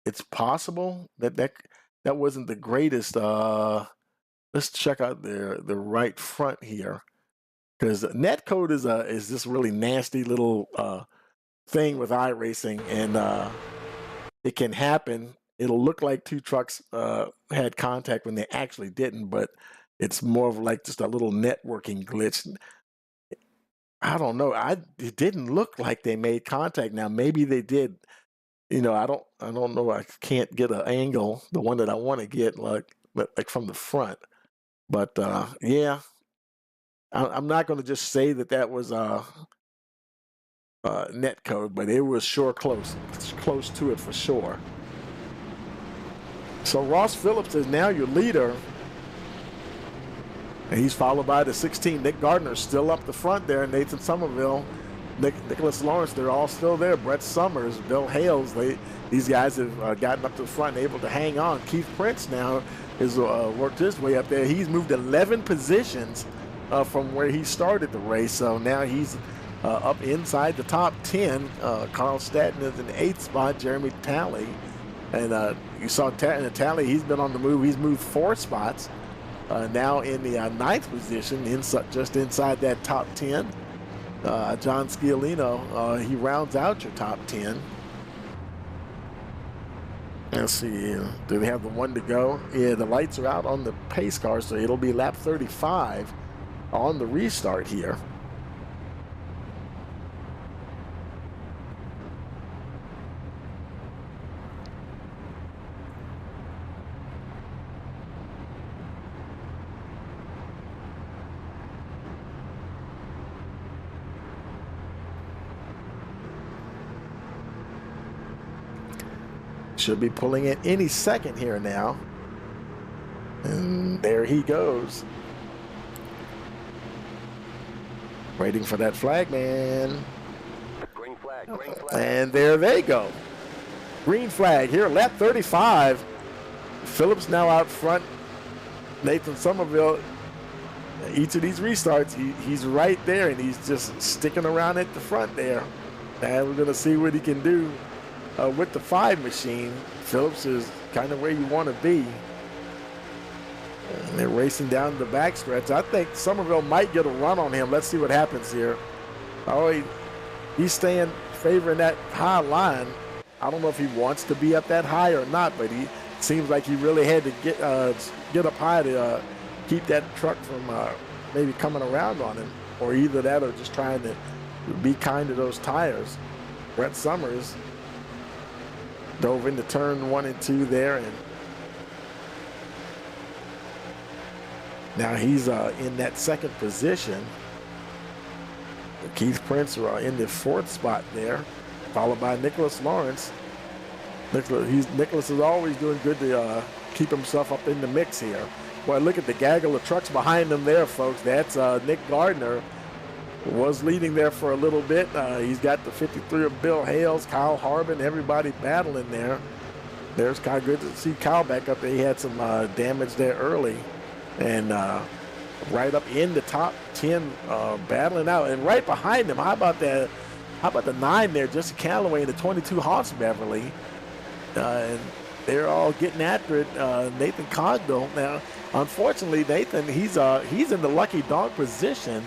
It's possible that wasn't the greatest. Let's check out the right front here. Because net code is this really nasty little thing with iRacing. And it can happen. It'll look like two trucks had contact when they actually didn't, but it's more of like just a little networking glitch. I don't know. It didn't look like they made contact. Now maybe they did. You know, I don't know. I can't get an angle, the one that I want to get, like from the front. But yeah, I'm not going to just say that was net code, but it was sure close to it for sure. So Ross Phillips is now your leader. And he's followed by the 16. Nick Gardner still up the front there. Nathan Somerville, Nicholas Lawrence, they're all still there. Brett Summers, Bill Hales, these guys have gotten up to the front and able to hang on. Keith Prince now has worked his way up there. He's moved 11 positions from where he started the race. So now he's up inside the top 10. Carl Staton is in the 8th spot. Jeremy Talley. And you saw Talley, he's been on the move. He's moved 4 spots. Now in the 9th position, just inside that top 10. John Sciolino, he rounds out your top 10. Let's see, do they have the one to go? Yeah, the lights are out on the pace car, so it'll be lap 35 on the restart here. Should be pulling it any second here now. And there he goes. Waiting for that flag, man. Green flag, green flag. And there they go. Green flag here, lap 35. Phillips now out front. Nathan Somerville, each of these restarts, he's right there, and he's just sticking around at the front there. And we're going to see what he can do. With the 5 machine, Phillips is kind of where you want to be. And they're racing down the backstretch. I think Somerville might get a run on him. Let's see what happens here. Oh, he's staying favoring that high line. I don't know if he wants to be up that high or not, but he seems like he really had to get up high to keep that truck from maybe coming around on him, or either that or just trying to be kind to those tires. Brett Summers, Dove into turn 1 and 2 there, and now he's in that second position. Keith Prince are in the 4th spot there, followed by Nicholas Lawrence. Nicholas is always doing good to keep himself up in the mix here. Boy, look at the gaggle of trucks behind him there, folks. That's Nick Gardner. Was leading there for a little bit. He's got the 53 of Bill Hales, Kyle Harbin, everybody battling there. There's Kyle. Good to see Kyle back up there. He had some damage there early. And right up in the top 10 battling out. And right behind him, how about the 9 there, Jesse Calloway, and the 22 Hoss Beverly. And they're all getting after it. Nathan Cogdell. Now, unfortunately, Nathan, he's in the lucky dog position.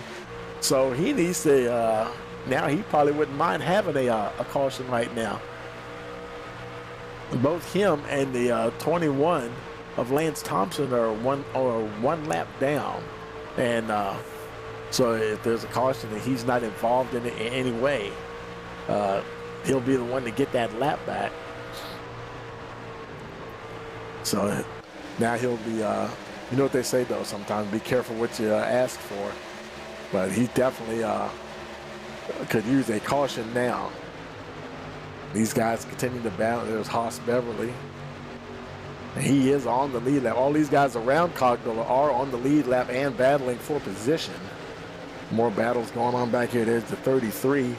So he needs to, now he probably wouldn't mind having a caution right now. Both him and the 21 of Lance Thompson are one lap down. And so if there's a caution that he's not involved in it in any way, he'll be the one to get that lap back. So now he'll be, you know what they say though, sometimes be careful what you ask for. But he definitely could use a caution now. These guys continue to battle. There's Hoss Beverly. And he is on the lead lap. All these guys around Cogdell are on the lead lap and battling for position. More battles going on back here. There's the 33.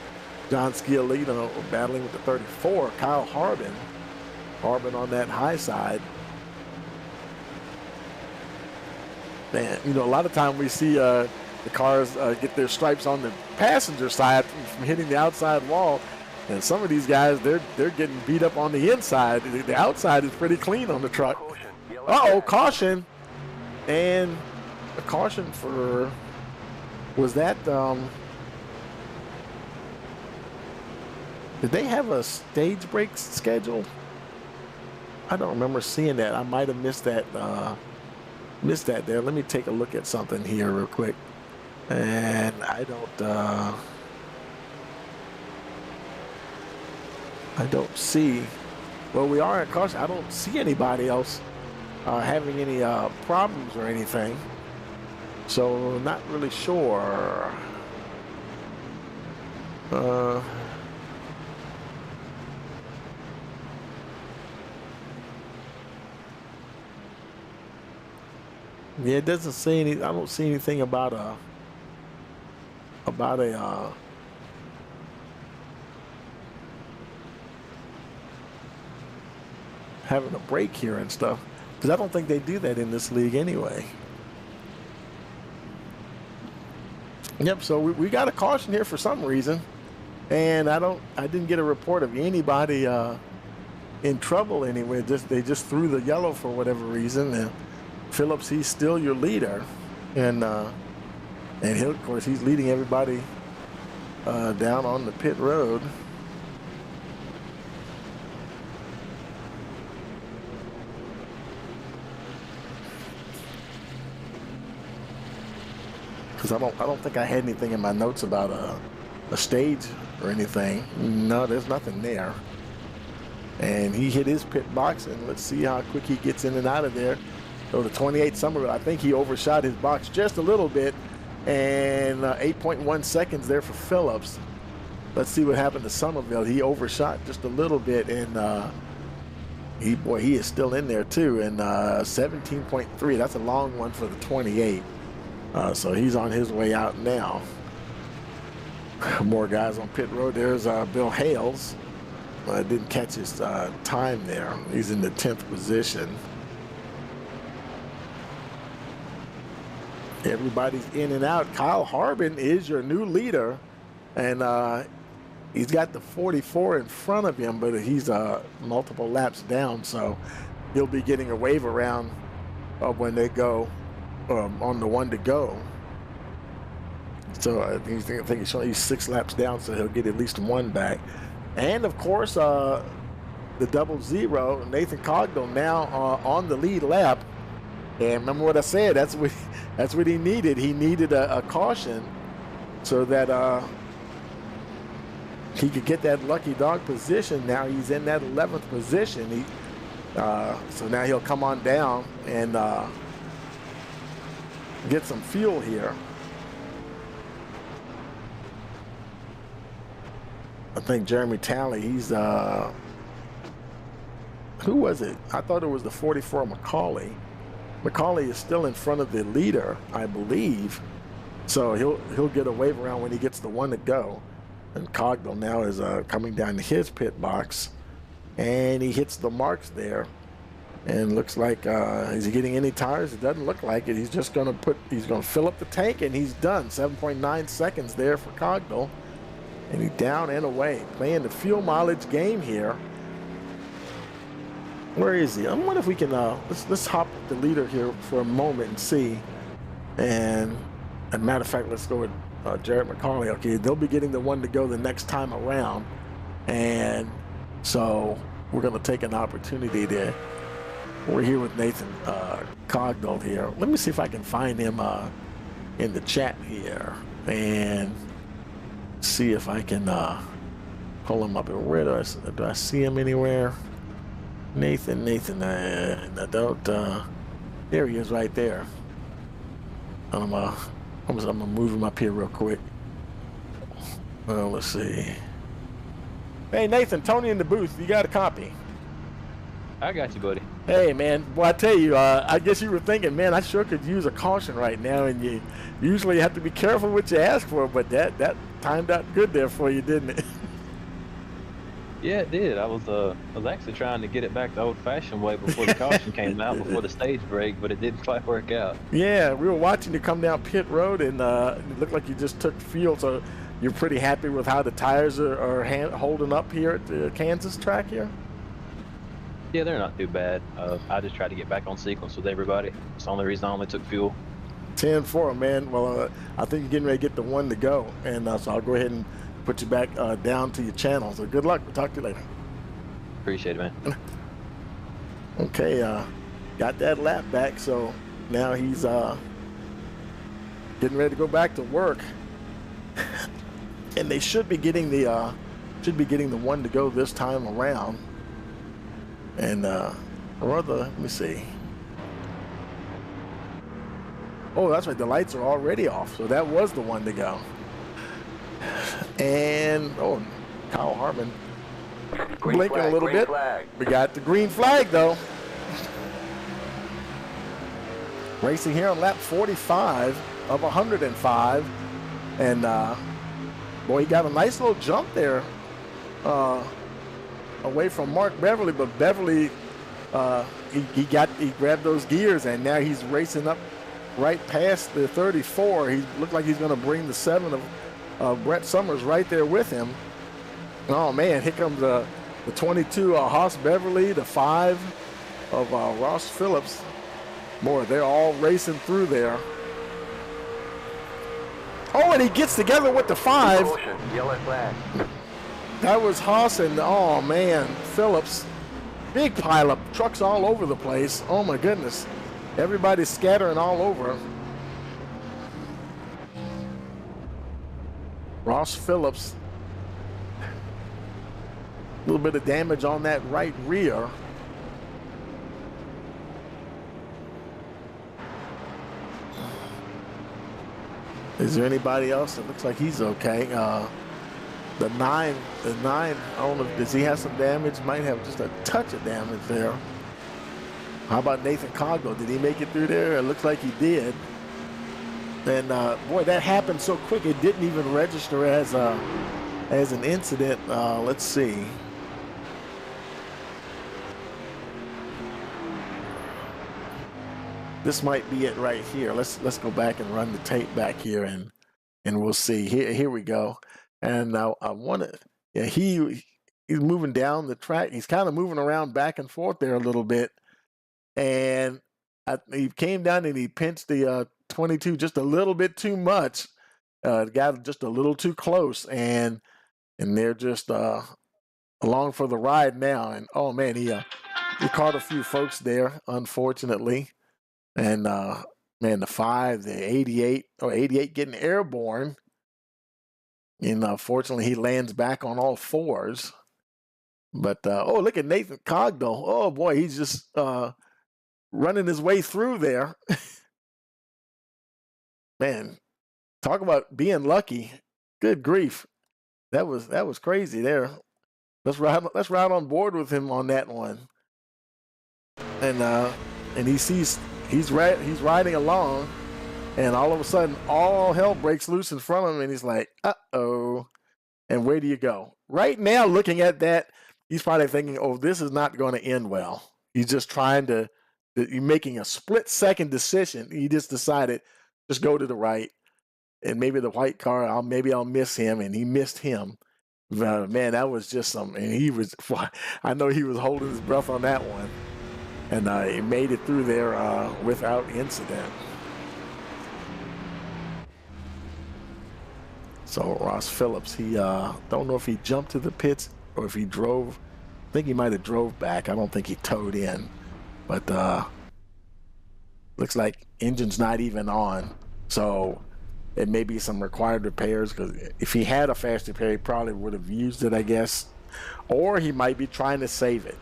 John Sciolito battling with the 34. Kyle Harbin. Harbin on that high side. Man, you know, a lot of time we see the cars get their stripes on the passenger side from hitting the outside wall. And some of these guys, they're getting beat up on the inside. The outside is pretty clean on the truck. Uh-oh, caution. And a caution for, was that, did they have a stage break scheduled? I don't remember seeing that. I might have missed that there. Let me take a look at something here real quick. And I don't see, well, we are at caution. I don't see anybody else having any problems or anything. So not really sure. Yeah, it doesn't say any. I don't see anything about a having a break here and stuff, because I don't think they do that in this league anyway. Yep. So we got a caution here for some reason, and I didn't get a report of anybody in trouble anyway. They just threw the yellow for whatever reason. And Phillips, he's still your leader, and he'll, of course, he's leading everybody down on the pit road. Because I don't think I had anything in my notes about a stage or anything. No, there's nothing there. And he hit his pit box, and let's see how quick he gets in and out of there. So the 28 Somerville, I think he overshot his box just a little bit, and 8.1 seconds there for Phillips. Let's see what happened to Somerville. He overshot just a little bit, and he is still in there too. And 17.3, that's a long one for the 28. So he's on his way out now. More guys on pit road. There's Bill Hales. Didn't catch his time there. He's in the 10th position. Everybody's in and out. Kyle Harbin is your new leader, and he's got the 44 in front of him, but he's multiple laps down, so he'll be getting a wave around when they go on the one to go. So I think he's 6 laps down, so he'll get at least one back. And of course, the 00, Nathan Cogdell now on the lead lap. And remember what I said, that's what he needed. He needed a caution so that he could get that lucky dog position. Now he's in that 11th position. So now he'll come on down and get some fuel here. I think Jeremy Talley, he's, who was it? I thought it was the 44 McCauley. McCauley is still in front of the leader, I believe. So he'll get a wave around when he gets the one to go. And Cogdell now is coming down to his pit box. And he hits the marks there. And looks like, is he getting any tires? It doesn't look like it. He's just going to fill up the tank and he's done. 7.9 seconds there for Cogdell. And he's down and away, playing the fuel mileage game here. Where is he? I wonder if we can, let's hop the leader here for a moment and see. And as a matter of fact, let's go with Jared McCauley. Okay, they'll be getting the one to go the next time around. And so we're going to take an opportunity there. We're here with Nathan Cogdell here. Let me see if I can find him in the chat here and see if I can pull him up. Where do I see him anywhere? Nathan, I don't. There he is right there. I'm gonna move him up here real quick. Well, let's see. Hey Nathan, Tony in the booth. You got a copy? I got you, buddy. Hey man, well I tell you, I guess you were thinking, man, I sure could use a caution right now, and you usually have to be careful what you ask for, but that timed out good there for you, didn't it? Yeah, it did. I was actually trying to get it back the old-fashioned way before the caution came out, before the stage break, but it didn't quite work out. Yeah, we were watching you come down pit road, and it looked like you just took fuel, so you're pretty happy with how the tires are holding up here at the Kansas track here? Yeah, they're not too bad. I just tried to get back on sequence with everybody. It's the only reason I only took fuel. 10-4, man. Well, I think you're getting ready to get the one to go, and so I'll go ahead and put you back down to your channel. So good luck. We'll talk to you later. Appreciate it, man. Okay, got that lap back, so now he's getting ready to go back to work, and they should be getting the one to go this time around. And let me see. Oh, that's right. The lights are already off, so that was the one to go. And Kyle Hartman blinking a little bit. Flag. We got the green flag though. Racing here on lap 45 of 105, and boy, he got a nice little jump there away from Mark Beverly, but Beverly he grabbed those gears, and now he's racing up right past the 34. He looked like he's going to bring the 7 of Brett Summers right there with him. Oh man, here comes the 22 Haas Beverly, the 5 of Ross Phillips. Boy, they're all racing through there. Oh, and he gets together with the 5. Caution, yellow flag. That was Haas and, oh man, Phillips. Big pileup, trucks all over the place. Oh my goodness. Everybody's scattering all over. Ross Phillips. A little bit of damage on that right rear. Is there anybody else that looks like he's okay? The 9, I don't know, does he have some damage? Might have just a touch of damage there. How about Nathan Cogdell? Did he make it through there? It looks like he did. And boy, that happened so quick it didn't even register as an incident. Let's see. This might be it right here. Let's go back and run the tape back here, and we'll see. Here we go. And I want to. Yeah, he's moving down the track. He's kind of moving around back and forth there a little bit, and he came down and he pinched the 22 just a little bit too much. Got just a little too close, and they're just along for the ride now. And oh man, he caught a few folks there, unfortunately. And man, the 5, the 88 getting airborne. And fortunately, he lands back on all fours. But, oh, look at Nathan Cogdell. Oh, boy, he's just running his way through there. Man, talk about being lucky. Good grief. That was crazy there. Let's ride on board with him on that one. And he sees he's riding along, and all of a sudden all hell breaks loose in front of him, and he's like, uh-oh. And where do you go? Right now, looking at that, he's probably thinking, oh, this is not going to end well. He's just trying to you're making a split-second decision. He just decided, just go to the right, and maybe the white car, maybe I'll miss him, and he missed him. Man, that was just something. And I know he was holding his breath on that one. And he made it through there without incident. So Ross Phillips, he don't know if he jumped to the pits or if he drove. I think he might have drove back. I don't think he towed in. But looks like engine's not even on. So it may be some required repairs, because if he had a fast repair, he probably would have used it, I guess. Or he might be trying to save it.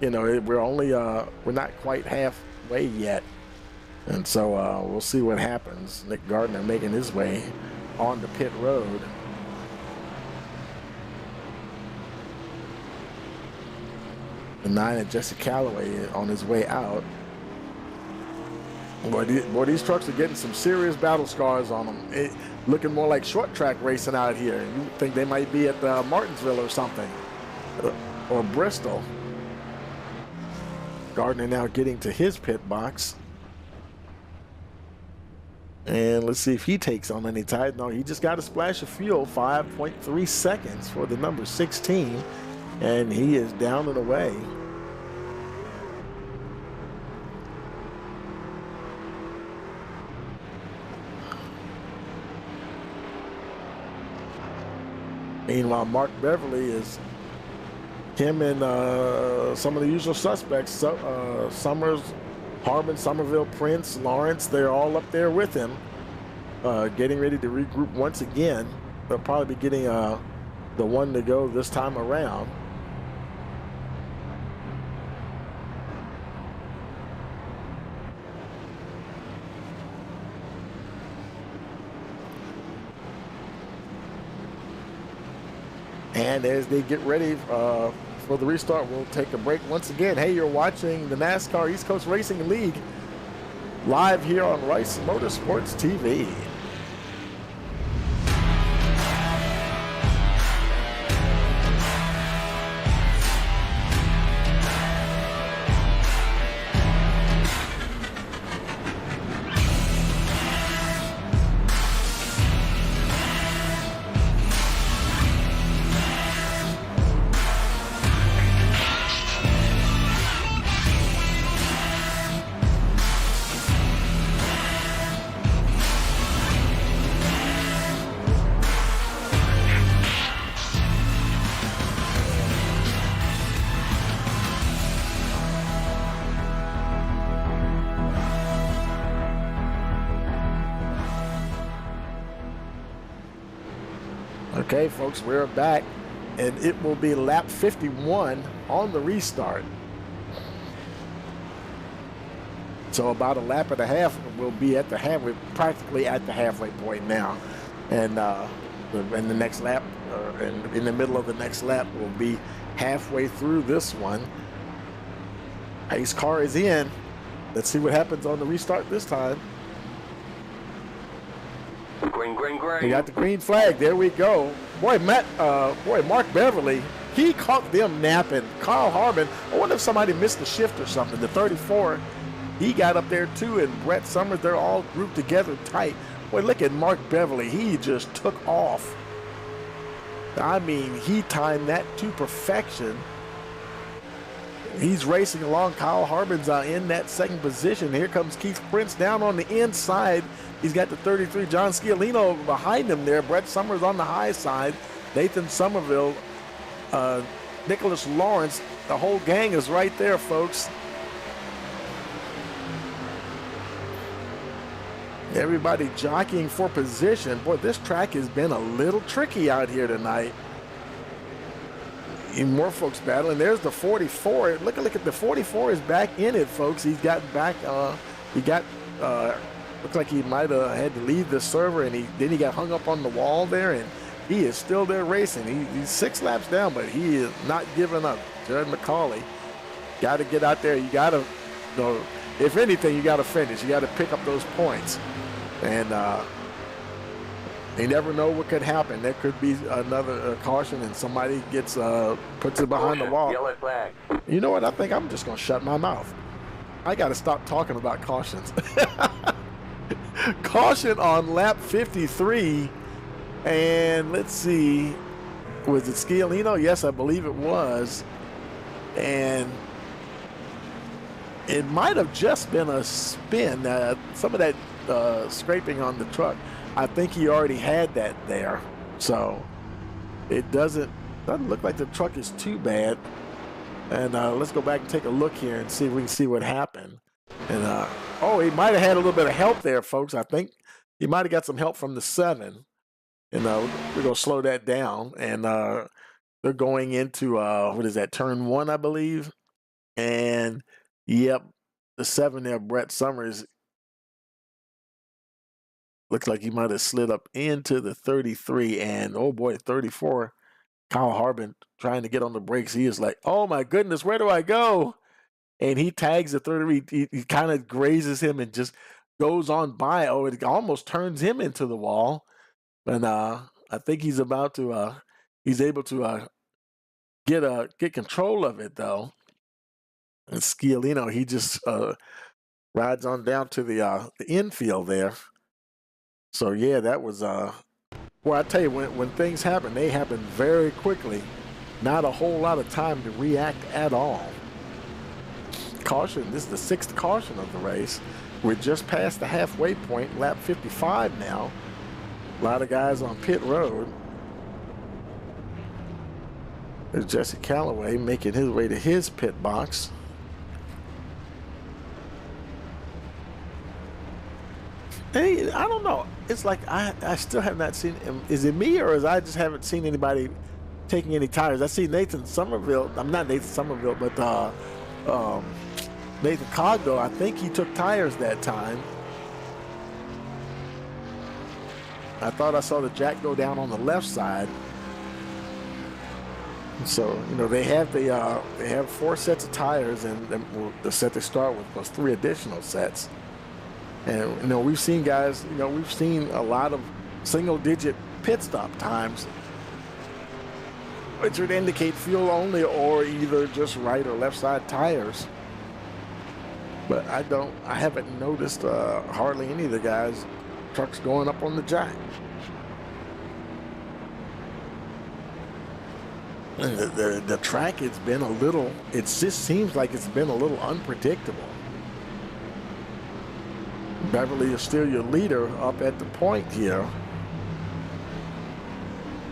You know, we're not quite halfway yet. And so we'll see what happens. Nick Gardner making his way on the pit road. The 9 and Jesse Calloway on his way out. Boy, these trucks are getting some serious battle scars on them. Looking more like short track racing out here. You think they might be at Martinsville or something, or Bristol. Gardner now getting to his pit box. And let's see if he takes on any tide. No, he just got a splash of fuel, 5.3 seconds for the number 16. And he is down and away. Meanwhile, Mark Beverly is him and some of the usual suspects. Summers, Harbin, Somerville, Prince, Lawrence, they're all up there with him, getting ready to regroup once again. They'll probably be getting the one to go this time around. And as they get ready for the restart, we'll take a break once again. Hey, you're watching the NASCAR East Coast Racing League live here on Rice Motorsports TV. Okay, folks, we're back, and it will be lap 51 on the restart. So about a lap and a half, we'll be at we're practically at the halfway point now. And in the next lap, in the middle of the next lap, we'll be halfway through this one. Ace car is in. Let's see what happens on the restart this time. Green, green, green. We got the green flag. There we go. Boy, Mark Beverly, he caught them napping. Kyle Harbin, I wonder if somebody missed the shift or something. The 34, he got up there too, and Brett Summers, they're all grouped together tight. Boy, look at Mark Beverly. He just took off. I mean, he timed that to perfection. He's racing along. Kyle Harbin's in that second position. Here comes Keith Prince down on the inside. He's got the 33, John Sciolino behind him there. Brett Summers on the high side. Nathan Somerville, Nicholas Lawrence. The whole gang is right there, folks. Everybody jockeying for position. Boy, this track has been a little tricky out here tonight. Even more folks battling. There's the 44. Look at the 44 is back in it, folks. He's got back. Looks like he might have had to leave the server, and then he got hung up on the wall there, and he is still there racing. He's 6 laps down, but he is not giving up. Jared McCauley, got to get out there. You got to, if anything, you got to finish. You got to pick up those points, and you never know what could happen. There could be another caution, and somebody gets puts it behind the wall. Yellow flag. You know what? I think I'm just gonna shut my mouth. I got to stop talking about cautions. Caution on lap 53, and let's see, was it Sciolino? Yes, I believe it was, and it might have just been a spin. Some of that scraping on the truck, I think he already had that there, so it doesn't look like the truck is too bad. And let's go back and take a look here and see if we can see what happened. And oh, he might have had a little bit of help there, folks. I think he might have got some help from the 7. And we're going to slow that down. And they're going into, what is that, turn 1, I believe. And, yep, the 7 there, Brett Summers, looks like he might have slid up into the 33. And, oh, boy, 34, Kyle Harbin trying to get on the brakes. He is like, oh, my goodness, where do I go? And he tags the 33. He kind of grazes him and just goes on by. Oh, it almost turns him into the wall. And I think he's about to, he's able to get control of it, though. And Sciolino, he just rides on down to the infield there. So, yeah, that was, well, I tell you, when things happen, they happen very quickly. Not a whole lot of time to react at all. Caution, this is the 6th caution of the race. We're just past the halfway point, lap 55 now. A lot of guys on pit road. There's Jesse Calloway making his way to his pit box. Hey, I don't know. It's like I still have not seen him. Is it me, or is I just haven't seen anybody taking any tires? I see Nathan Somerville. I'm not Nathan Somerville, but Nathan Cogdo, I think he took tires that time. I thought I saw the jack go down on the left side. So, you know, they have 4 sets of tires, and the set they start with was 3 additional sets. And, you know, we've seen guys, you know, we've seen a lot of single-digit pit stop times, which would indicate fuel only or either just right or left side tires. But I haven't noticed hardly any of the guys' trucks going up on the jack. And the track, it's been a little, it just seems like it's been a little unpredictable. Beverly is still your leader up at the point here.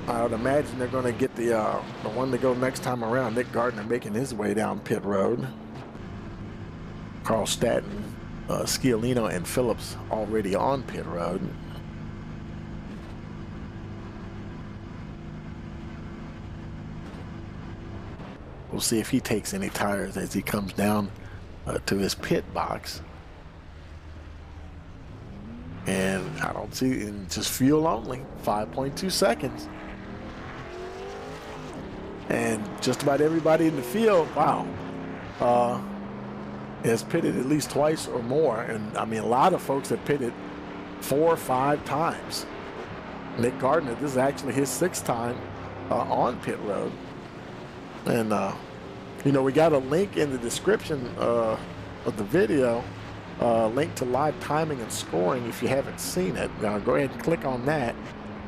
I would imagine they're going to get the one to go next time around. Nick Gardner making his way down pit road. Carl Statton, Sciolino, and Phillips already on pit road. We'll see if he takes any tires as he comes down to his pit box. And I don't see, and just fuel only, 5.2 seconds. And just about everybody in the field, wow, has pitted at least twice or more. And I mean, a lot of folks have pitted 4 or 5 times. Nick Gardner, this is actually his 6th time on pit road. And, you know, we got a link in the description of the video, link to live timing and scoring if you haven't seen it. Go ahead and click on that,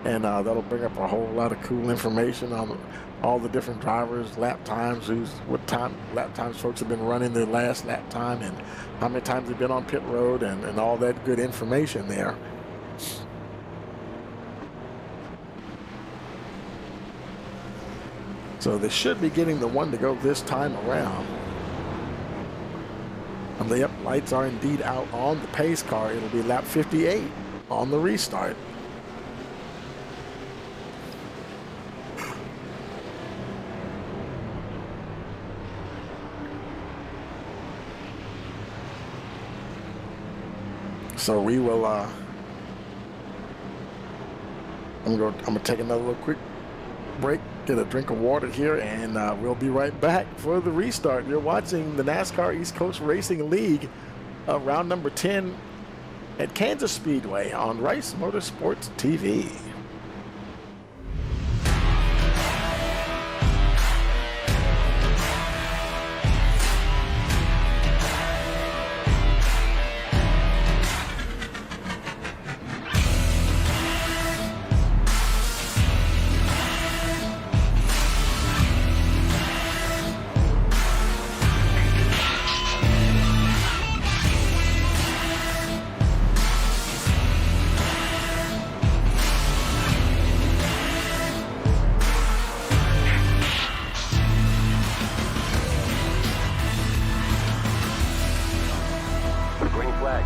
and that'll bring up a whole lot of cool information on all the different drivers, lap times, what time lap times folks have been running their last lap time, and how many times they've been on pit road, and all that good information there. So they should be getting the one to go this time around. And the lights are indeed out on the pace car. It'll be lap 58. on the restart. So we will, I'm gonna take another little quick break, get a drink of water here, and we'll be right back for the restart. You're watching the NASCAR East Coast Racing League, round number 10 at Kansas Speedway on Rice Motorsports TV.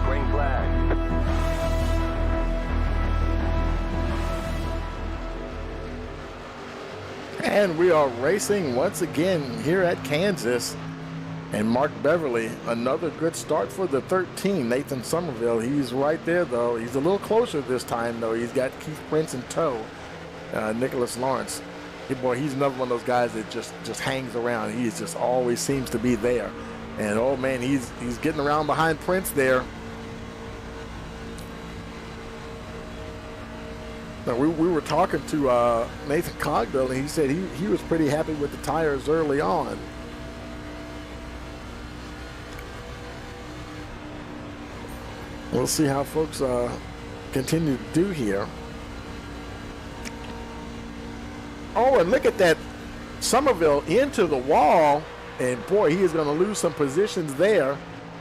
Green flag. And we are racing once again here at Kansas. And Mark Beverly, another good start for the 13. Nathan Somerville, he's right there though. He's a little closer this time though. He's got Keith Prince in tow. Nicholas Lawrence, boy, he's another one of those guys that just hangs around. He just always seems to be there. And oh man, he's getting around behind Prince there. Now, we were talking to Nathan Cogdell, and he said he was pretty happy with the tires early on. We'll see how folks continue to do here. Oh, and look at that, Somerville into the wall, and boy, he is going to lose some positions there.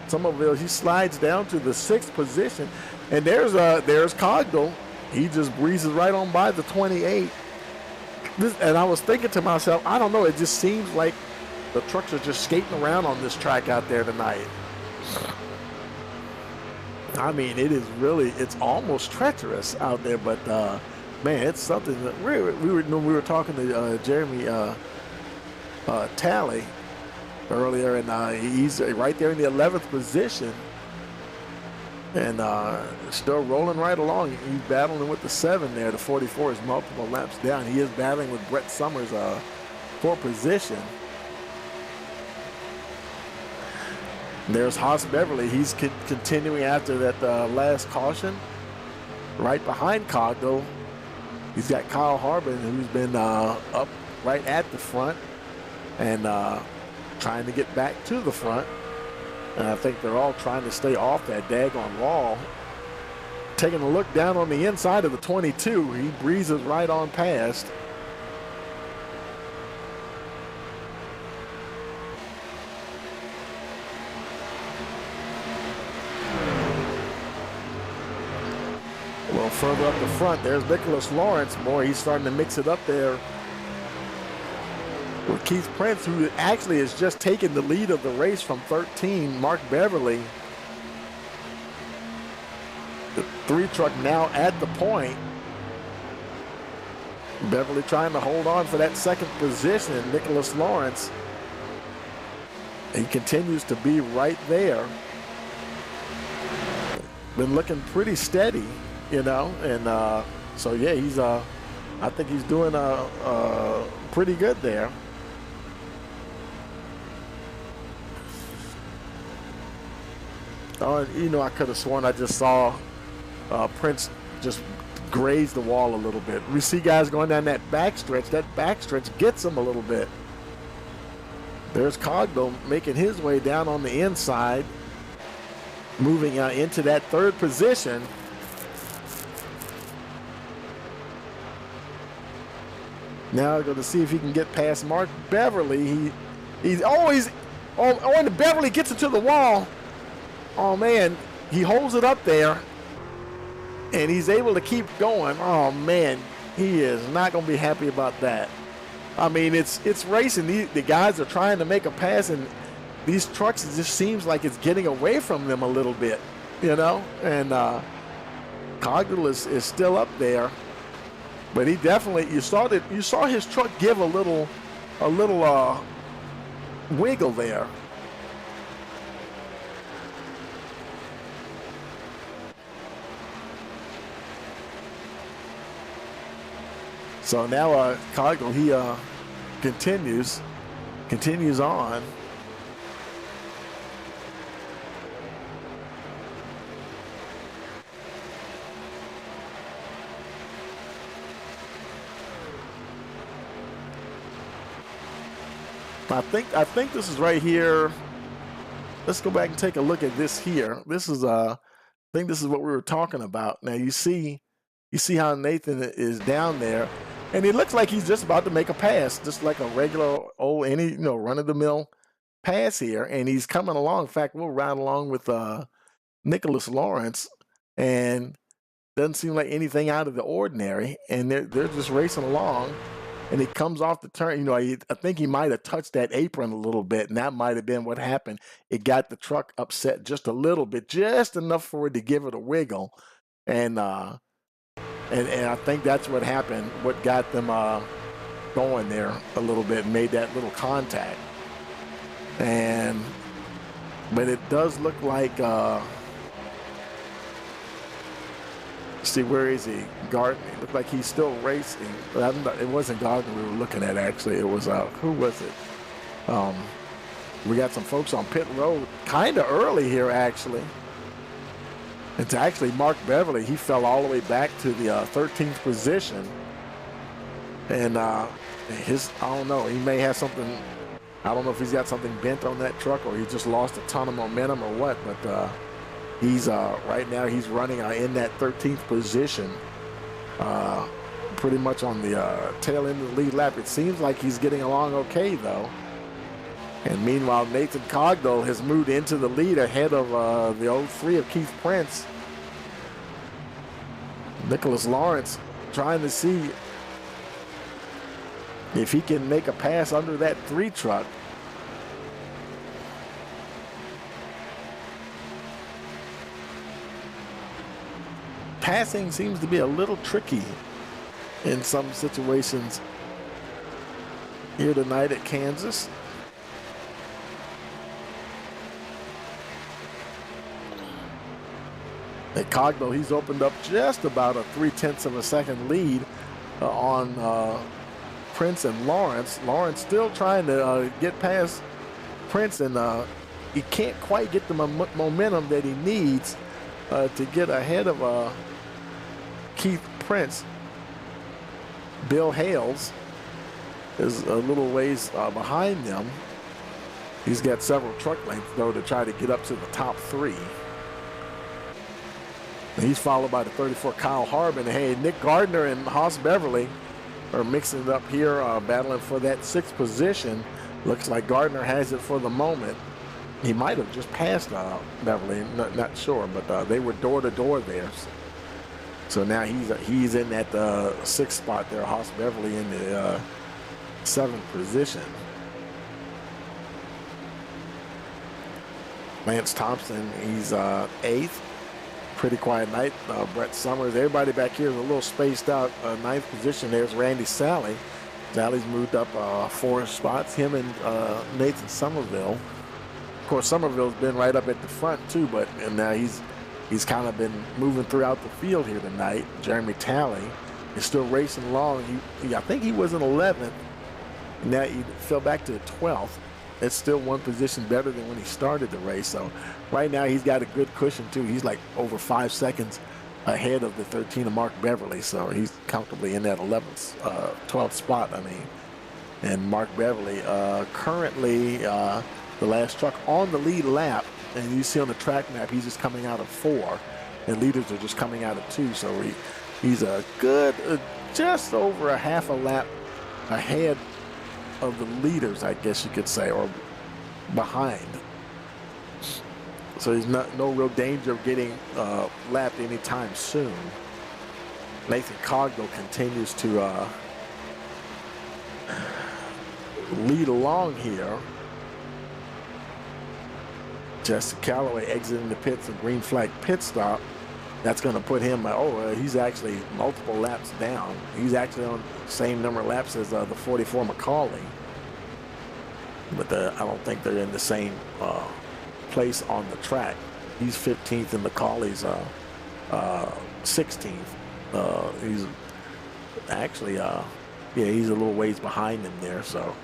Somerville, he slides down to the 6th position, and there's Cogdell. He just breezes right on by the 28. And I was thinking to myself, I don't know, it just seems like the trucks are just skating around on this track out there tonight. I mean, it's almost treacherous out there, but man, it's something that we were talking to Jeremy Talley earlier, and he's right there in the 11th position. And still rolling right along. He's battling with the 7 there. The 44 is multiple laps down. He is battling with Brett Summers for position. And there's Haas Beverly. He's continuing after that last caution. Right behind Cogdell, he's got Kyle Harbin, who's been up right at the front and trying to get back to the front. And I think they're all trying to stay off that daggone wall. Taking a look down on the inside of the 22, he breezes right on past. A little further up the front, there's Nicholas Lawrence. Boy, he's starting to mix it up there with Keith Prince, who actually has just taken the lead of the race from 13, Mark Beverly. The 3 truck now at the point. Beverly trying to hold on for that 2nd position. Nicholas Lawrence, he continues to be right there. Been looking pretty steady, you know, and so yeah, he's I think he's doing pretty good there. Oh, you know, I could have sworn I just saw Prince just graze the wall a little bit. We see guys going down that backstretch. That backstretch gets them a little bit. There's Cogdell making his way down on the inside, moving into that 3rd position. Now going to see if he can get past Mark Beverly. He's always, when Beverly gets into the wall, oh man, he holds it up there and he's able to keep going. Oh man, he is not going to be happy about that. I mean, it's racing. The guys are trying to make a pass, and these trucks, it just seems like it's getting away from them a little bit, you know? And Cogdell is still up there, but he definitely, you saw his truck give a little wiggle there. So now Cogdell, he continues on. I think this is right here. Let's go back and take a look at this here. This is I think this is what we were talking about. Now you see how Nathan is down there, and he looks like he's just about to make a pass, just like a regular old run-of-the-mill pass here, and he's coming along. In fact, we'll ride along with Nicholas Lawrence, and doesn't seem like anything out of the ordinary, and they're just racing along. And he comes off the turn. I think he might have touched that apron a little bit, and that might have been what happened. It got the truck upset just a little bit, just enough for it to give it a wiggle. And I think that's what happened, what got them going there a little bit and made that little contact. But it does look like, see, where is he? Gardner. It looked like he's still racing. It wasn't Gardner we were looking at, actually. It was, who was it? We got some folks on pit road kind of early here, actually. It's actually Mark Beverly. He fell all the way back to the 13th position. And I don't know, he may have something, I don't know if he's got something bent on that truck or he just lost a ton of momentum or what, but he's right now he's running in that 13th position, pretty much on the tail end of the lead lap. It seems like he's getting along okay, though. And meanwhile, Nathan Cogdell has moved into the lead ahead of the 03 of Keith Prince. Nicholas Lawrence trying to see if he can make a pass under that 3 truck. Passing seems to be a little tricky in some situations here tonight at Kansas. At Cogdell, he's opened up just about a 0.3 of a second lead on Prince and Lawrence. Lawrence still trying to get past Prince, and he can't quite get the momentum that he needs to get ahead of Keith Prince. Bill Hales is a little ways behind them. He's got several truck lengths, though, to try to get up to the top 3. He's followed by the 34 Kyle Harbin. Hey, Nick Gardner and Haas Beverly are mixing it up here, battling for that 6th position. Looks like Gardner has it for the moment. He might have just passed Beverly, not sure, but they were door to door there. So now he's in that 6th spot there. Haas Beverly in the 7th position. Lance Thompson, he's 8th. Pretty quiet night. Brett Summers, everybody back here is a little spaced out. 9th position, there's Randy Sally. Sally's moved up 4 spots. Him and Nathan Somerville. Of course, Somerville's been right up at the front too, but now he's kind of been moving throughout the field here tonight. Jeremy Talley is still racing along. I think he was in 11th. Now he fell back to 12th. It's still 1 position better than when he started the race. So right now he's got a good cushion too. He's like over 5 seconds ahead of the 13 of Mark Beverly. So he's comfortably in that 12th spot, I mean. And Mark Beverly currently the last truck on the lead lap. And you see on the track map, he's just coming out of 4. And leaders are just coming out of 2. So he's a good, just over a half a lap ahead of the leaders, I guess you could say, or behind. So he's no real danger of getting lapped anytime soon. Nathan Cogdell continues to lead along here. Jesse Calloway exiting the pits, a green flag pit stop. that's going to put him, he's actually multiple laps down. He's actually on the same number of laps as the 44 McCauley. But I don't think they're in the same place on the track. He's 15th and McCauley's 16th. He's actually, he's a little ways behind him there, so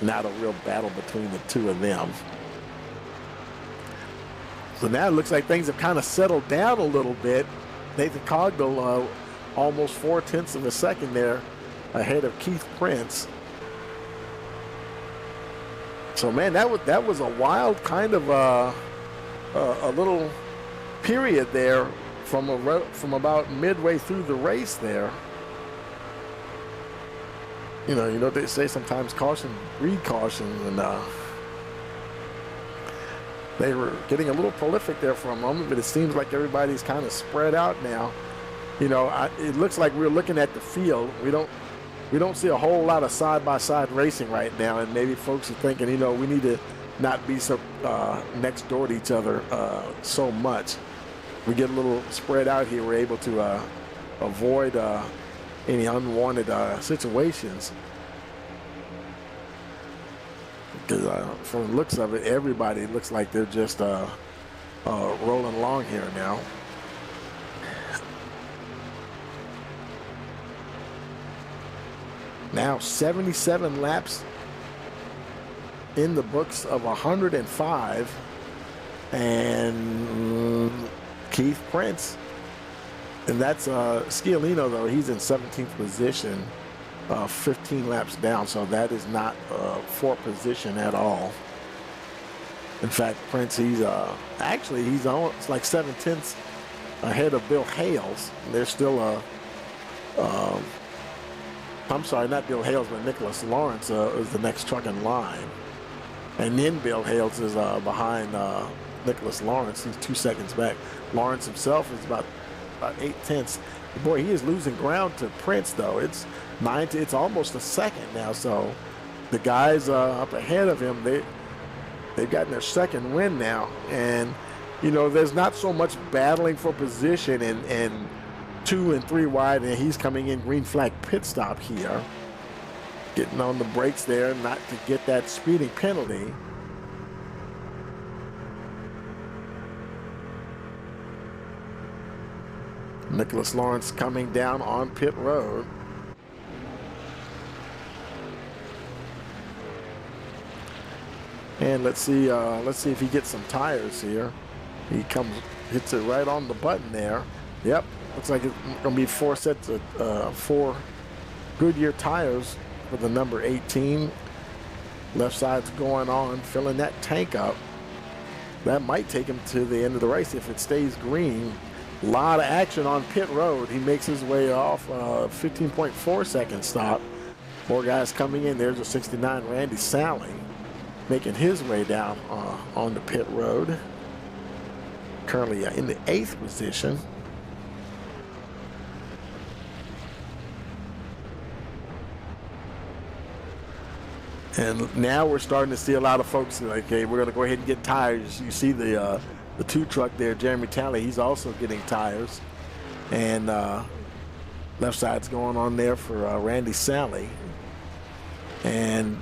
not a real battle between the two of them. So now it looks like things have kind of settled down a little bit. Nathan Cogdell almost 0.4 of a second there ahead of Keith Prince. So man, that was a wild kind of a little period there from about midway through the race there. You know they say sometimes caution breed caution, and they were getting a little prolific there for a moment, but it seems like everybody's kind of spread out now. You know, it looks like we're looking at the field. We don't see a whole lot of side-by-side racing right now, and maybe folks are thinking, you know, we need to not be so next door to each other so much. We get a little spread out here. We're able to avoid any unwanted situations. Because from the looks of it, everybody looks like they're just rolling along here now. Now 77 laps in the books of 105, and Keith Prince, and that's Sciolino, though he's in 17th position, 15 laps down, so that is not for position at all. In fact, Prince, he's on, it's like 7/10 ahead of Bill Hales. They're still I'm sorry, not Bill Hales, but Nicholas Lawrence is the next truck in line. And then Bill Hales is behind Nicholas Lawrence. He's 2 seconds back. Lawrence himself is about 0.8. Boy, he is losing ground to Prince, though. It's almost a second now. So the guys up ahead of him, they've gotten their second win now. And, you know, there's not so much battling for position and 2 and 3 wide, and he's coming in green flag pit stop here. Getting on the brakes there not to get that speeding penalty. Nicholas Lawrence coming down on pit road. And let's see if he gets some tires here. He hits it right on the button there. Yep, looks like it's going to be 4 sets of 4 Goodyear tires for the number 18. Left side's going on, filling that tank up. That might take him to the end of the race if it stays green. A lot of action on pit road. He makes his way off 15.4 second stop. 4 guys coming in. There's a 69 Randy Sally making his way down on the pit road. Currently in the 8th position. And now we're starting to see a lot of folks like, okay, we're going to go ahead and get tires. You see the 2 truck there, Jeremy Talley, he's also getting tires. And left side's going on there for Randy Sally. And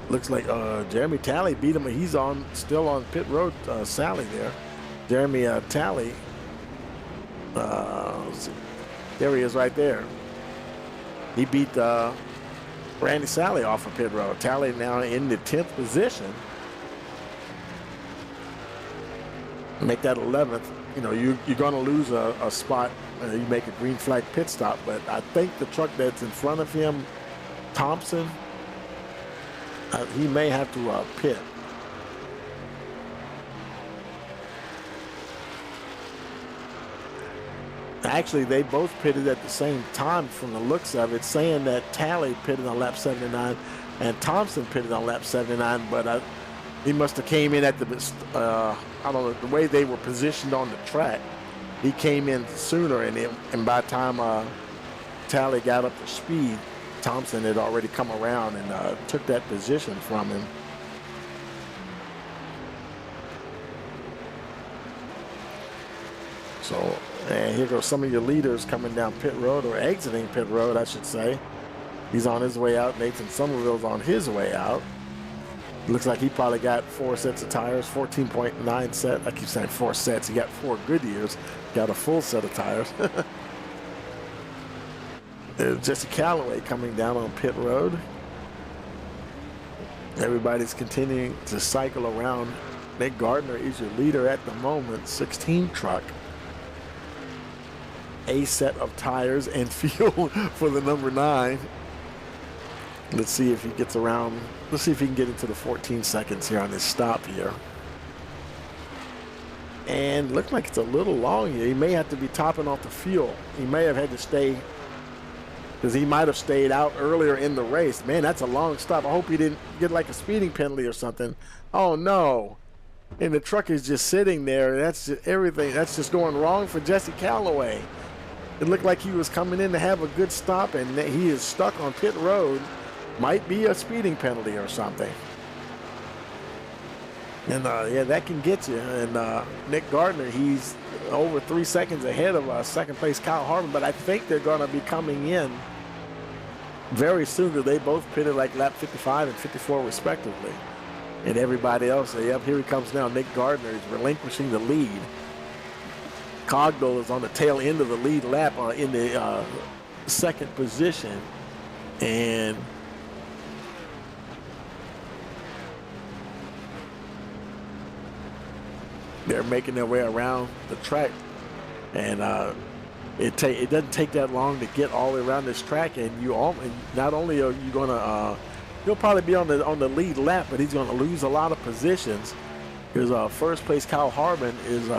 looks like Jeremy Talley beat him. He's still on pit road, Sally there. Jeremy Talley, there he is right there. He beat Randy Sally off of pit road. Talley now in the 10th position. Make that 11th. You know, you're going to lose a spot. You make a green flag pit stop, but I think the truck that's in front of him, Thompson, he may have to pit. Actually, they both pitted at the same time from the looks of it, saying that Talley pitted on lap 79 and Thompson pitted on lap 79, but he must have came in at the, I don't know, the way they were positioned on the track. He came in sooner, and by the time Talley got up to speed, Thompson had already come around and took that position from him. So So, and here goes some of your leaders coming down pit road, or exiting pit road, I should say. He's on his way out. Nathan Somerville's on his way out. Looks like he probably got 4 sets of tires, 14.9 set. I keep saying 4 sets. He got 4 Goodyears. Got a full set of tires. There's Jesse Calloway coming down on pit road. Everybody's continuing to cycle around. Nick Gardner is your leader at the moment. 16 truck. A set of tires and fuel for the number 9. Let's see if he gets around. Let's see if he can get into the 14 seconds here on this stop here. And looks like it's a little long here. He may have to be topping off the fuel. He may have had to stay, because he might have stayed out earlier in the race. Man, that's a long stop. I hope he didn't get like a speeding penalty or something. Oh no. And the truck is just sitting there. That's just everything. That's just going wrong for Jesse Calloway. It looked like he was coming in to have a good stop, and he is stuck on pit road. Might be a speeding penalty or something. And yeah, that can get you. And Nick Gardner, he's over 3 seconds ahead of second place Kyle Harmon, but I think they're going to be coming in very soon, because they both pitted like lap 55 and 54 respectively. And everybody else, yep, here he comes now. Nick Gardner is relinquishing the lead. Cogdell is on the tail end of the lead lap in the second position. And they're making their way around the track. And it doesn't take that long to get all the way around this track. And not only are you going to, he'll probably be on the lead lap, but he's going to lose a lot of positions, because first place Kyle Harmon is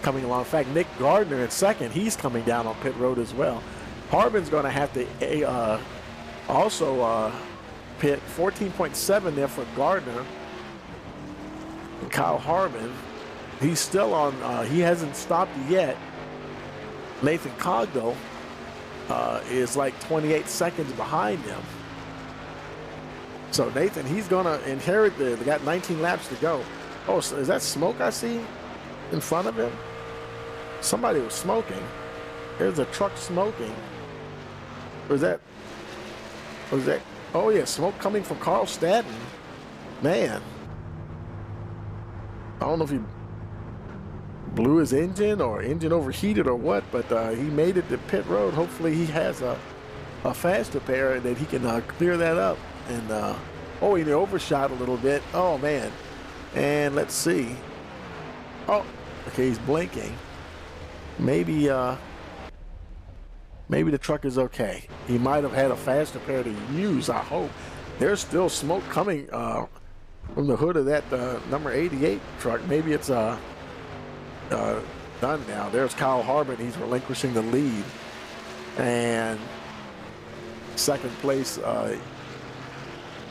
coming along. In fact, Nick Gardner in second, he's coming down on pit road as well. Harmon's going to have to also pit. 14.7 there for Gardner. And Kyle Harmon, he's still on, he hasn't stopped yet. Nathan Cogdell is like 28 seconds behind him. So Nathan, he's going to inherit they got 19 laps to go. Oh, so is that smoke I see in front of him? Somebody was smoking. There's a truck smoking. Was that, oh yeah, smoke coming from Carl Stadden. Man. I don't know if he blew his engine or engine overheated or what, but he made it to pit road. Hopefully he has a faster pair that he can clear that up. And oh, he overshot a little bit. Oh man. And let's see. Oh, okay, he's blinking. Maybe the truck is okay. He might have had a faster pair to use, I hope. There's still smoke coming from the hood of that number 88 truck. Maybe it's done now. There's Kyle Harmon. He's relinquishing the lead. And second place,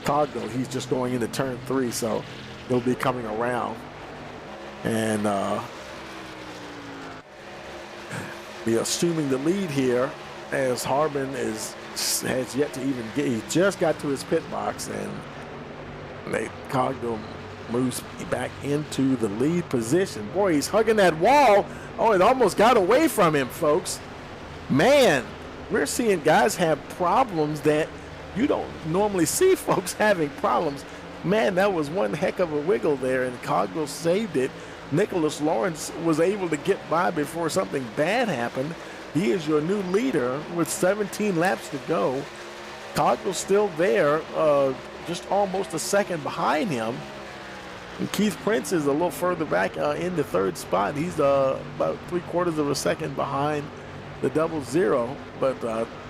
Cogdell, he's just going into turn 3, so he'll be coming around. And be assuming the lead here, as Harmon has yet to even get, he just got to his pit box, and Cogdell moves back into the lead position. Boy, he's hugging that wall. Oh, it almost got away from him, folks. Man, we're seeing guys have problems that you don't normally see folks having problems. Man, that was one heck of a wiggle there, and Cogdell saved it. Nicholas Lawrence was able to get by before something bad happened. He is your new leader with 17 laps to go. Cogdell's still there, just almost a second behind him. And Keith Prince is a little further back in the third spot. He's about 3/4 of a second behind the 00. But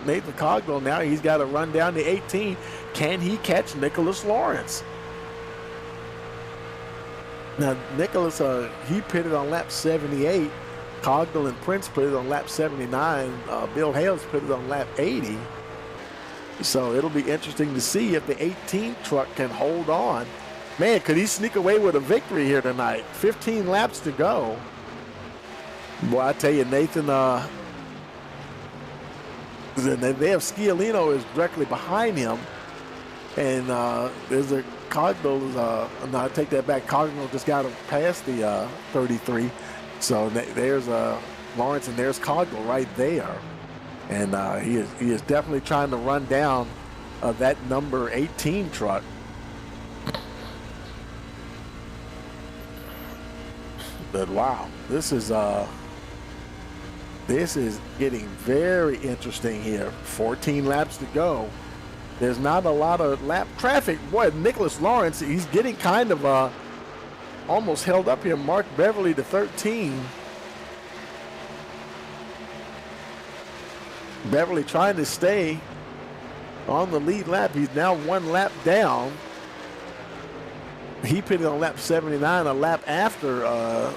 Nathan Cogdell, now he's got to run down to 18. Can he catch Nicholas Lawrence? Now, Nicholas, he pitted on lap 78. Cogdell and Prince pitted on lap 79. Bill Hales pitted on lap 80. So it'll be interesting to see if the 18 truck can hold on. Man, could he sneak away with a victory here tonight? 15 laps to go. Boy, I tell you, Nathan, they have Sciolino is directly behind him. And there's a Cogdell, no, I take that back. Cogdell just got him past the 33. So there's Lawrence, and there's Cogdell right there. And he is definitely trying to run down that number 18 truck. But wow, this is getting very interesting here. 14 laps to go. There's not a lot of lap traffic. Boy, Nicholas Lawrence, he's getting kind of almost held up here. Mark Beverly to 13. Beverly trying to stay on the lead lap. He's now 1 lap down. He pitted on lap 79, a lap after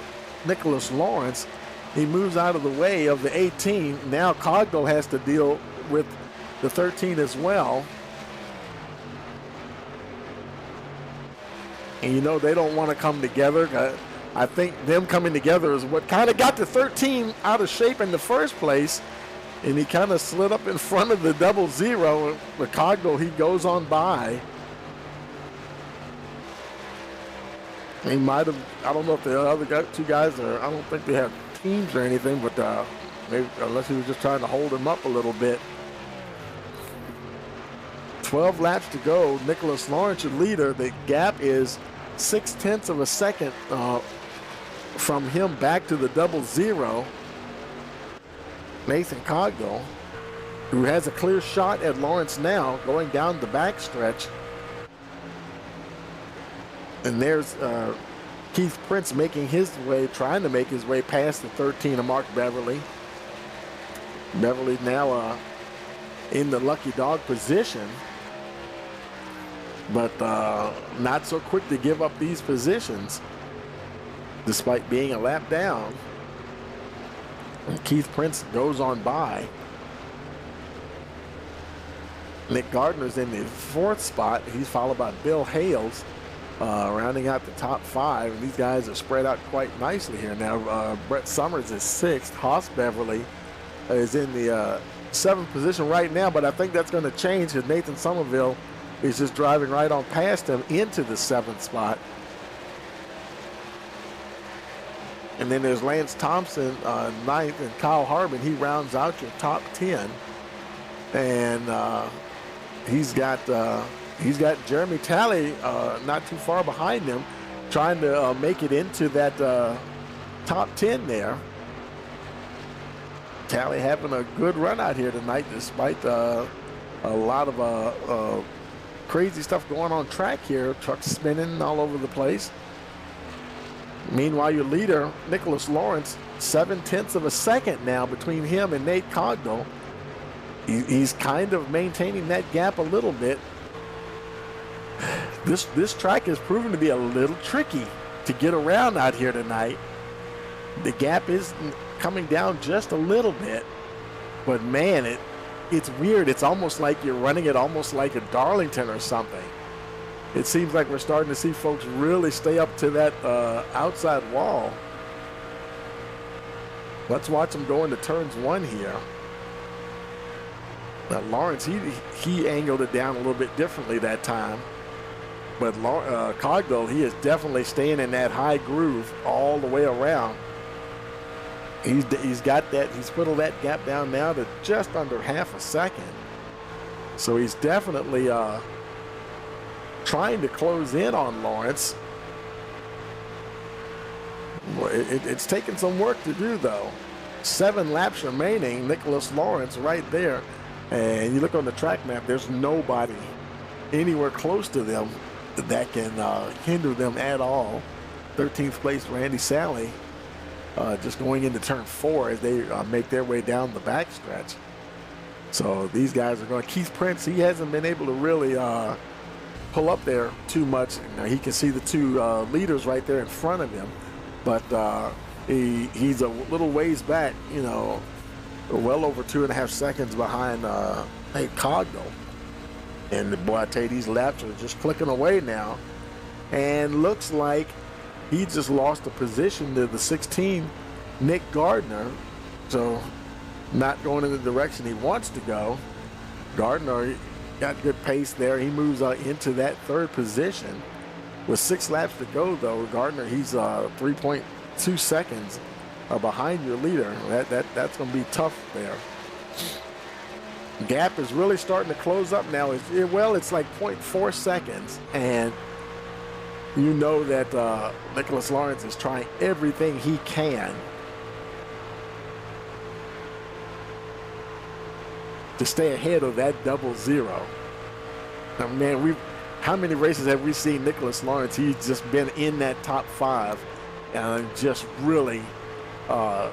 Nicholas Lawrence. He moves out of the way of the 18. Now Cogdell has to deal with the 13 as well. And you know they don't want to come together. I think them coming together is what kind of got the 13 out of shape in the first place. And he kind of slid up in front of the 00. But Cogdell, he goes on by. He might have, I don't know if the other two guys are, I don't think they have teams or anything, but maybe, unless he was just trying to hold him up a little bit. 12 laps to go. Nicholas Lawrence, your leader. The gap is 0.6 of a second from him back to the 00. Nathan Cogdell, who has a clear shot at Lawrence now, going down the backstretch. And there's Keith Prince making his way, trying to make his way past the 13 of Mark Beverly. Beverly now in the lucky dog position, but not so quick to give up these positions, despite being a lap down. And Keith Prince goes on by. Nick Gardner's in the 4th spot. He's followed by Bill Hales, rounding out the top 5. And these guys are spread out quite nicely here. Now Brett Summers is 6th. Haas Beverly is in the 7th position right now, but I think that's going to change because Nathan Somerville is just driving right on past him into the 7th spot. And then there's Lance Thompson, 9th, and Kyle Harbin. He rounds out your top 10. And he's got Jeremy Talley not too far behind him, trying to make it into that top 10 there. Talley having a good run out here tonight, despite a lot of crazy stuff going on track here. Trucks spinning all over the place. Meanwhile, your leader, Nicholas Lawrence, 0.7 of a second now between him and Nate Cogdell. He's kind of maintaining that gap a little bit. This track has proven to be a little tricky to get around out here tonight. The gap is coming down just a little bit, but man, it's weird. It's almost like you're running it almost like a Darlington or something. It seems like we're starting to see folks really stay up to that outside wall. Let's watch them go into turns 1 here. Now Lawrence, he angled it down a little bit differently that time. But Cogdell, he is definitely staying in that high groove all the way around. He's got that, he's whittled that gap down now to just under 0.5 seconds. So he's definitely trying to close in on Lawrence. It's taken some work to do, though. 7 laps remaining. Nicholas Lawrence right there. And you look on the track map, there's nobody anywhere close to them that can hinder them at all. 13th place, Randy Sally, just going into turn 4 as they make their way down the backstretch. So these guys are going. Keith Prince, he hasn't been able to really pull up there too much. You know, he can see the 2 leaders right there in front of him, but he's a little ways back, you know, well over 2.5 seconds behind Nate Cogdell. And boy, I tell you, these laps are just clicking away now. And looks like he just lost a position to the 16, Nick Gardner. So not going in the direction he wants to go. Gardner got good pace there. He moves into that 3rd position. With 6 laps to go, though, Gardner, he's 3.2 seconds behind your leader. That's going to be tough there. Gap is really starting to close up now. It's like 0.4 seconds, and you know that Nicholas Lawrence is trying everything he can to stay ahead of that 00. Now, man, how many races have we seen Nicholas Lawrence? He's just been in that top 5 and just really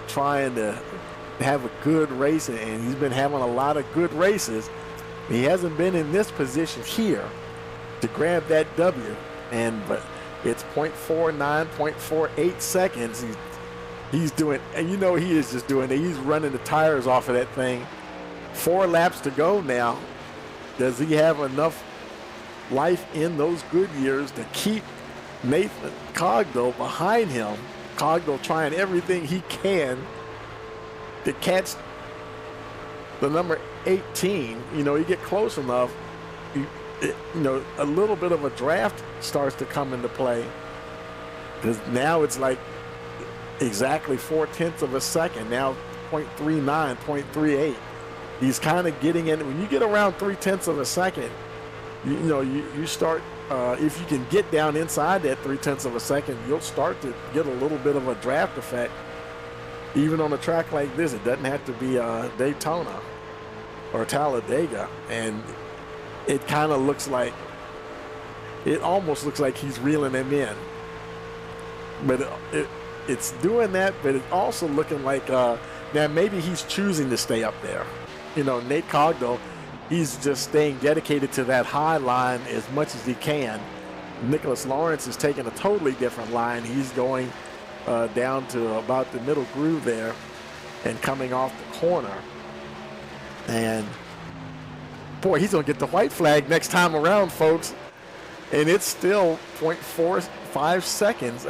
trying to have a good race, and he's been having a lot of good races. He hasn't been in this position here to grab that W, but it's 0.49, 0.48 seconds. He's doing, and you know he is just doing it. He's running the tires off of that thing. 4 laps to go now. Does he have enough life in those good years to keep Nathan Cogdell behind him? Cogdell trying everything he can to catch the number 18. You know, you get close enough, a little bit of a draft starts to come into play, because now it's like exactly 0.4 of a second. Now 0.39, 0.38. He's kind of getting in. When you get around 0.3 of a second, you start. If you can get down inside that 0.3 of a second, you'll start to get a little bit of a draft effect. Even on a track like this, it doesn't have to be Daytona or Talladega, and it kind of looks like, it almost looks like he's reeling him in. But it's doing that, but it's also looking like now maybe he's choosing to stay up there. You know, Nate Cogdell, he's just staying dedicated to that high line as much as he can. Nicholas Lawrence is taking a totally different line. He's going down to about the middle groove there and coming off the corner. And boy, he's going to get the white flag next time around, folks. And it's still 0.45 seconds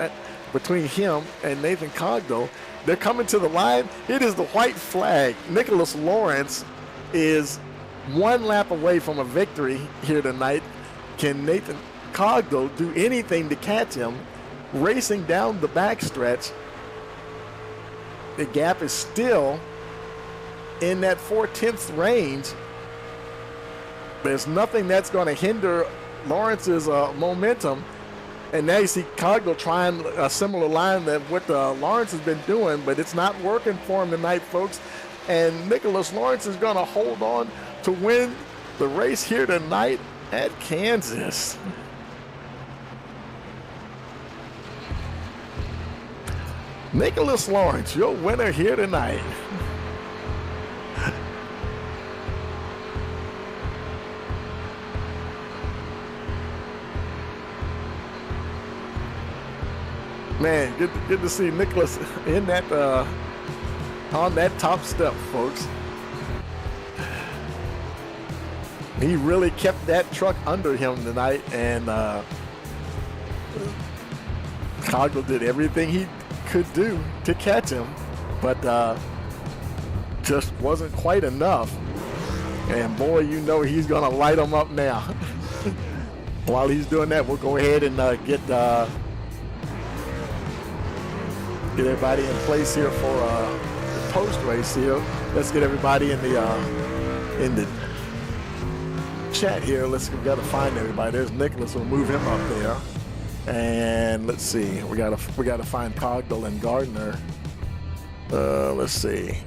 between him and Nathan Cogdell. They're coming to the line. It is the white flag. Nicholas Lawrence is 1 lap away from a victory here tonight. Can Nathan Cogdell do anything to catch him? Racing down the backstretch, the gap is still in that 0.4 range. There's nothing that's going to hinder Lawrence's momentum. And now you see Cogdell trying a similar line that what Lawrence has been doing, but it's not working for him tonight, folks. And Nicholas Lawrence is going to hold on to win the race here tonight at Kansas. Nicholas Lawrence, your winner here tonight. Man, good to see Nicholas in that on that top step, folks. He really kept that truck under him tonight, and Cogdell did everything he could do to catch him, but just wasn't quite enough. And boy, you know he's gonna light him up now. While he's doing that, we'll go ahead and get everybody in place here for the post race here. Let's get everybody in the chat here. We got to find everybody. There's Nicholas. We'll move him up there. And let's see. We gotta find Cogdell and Gardner. Let's see.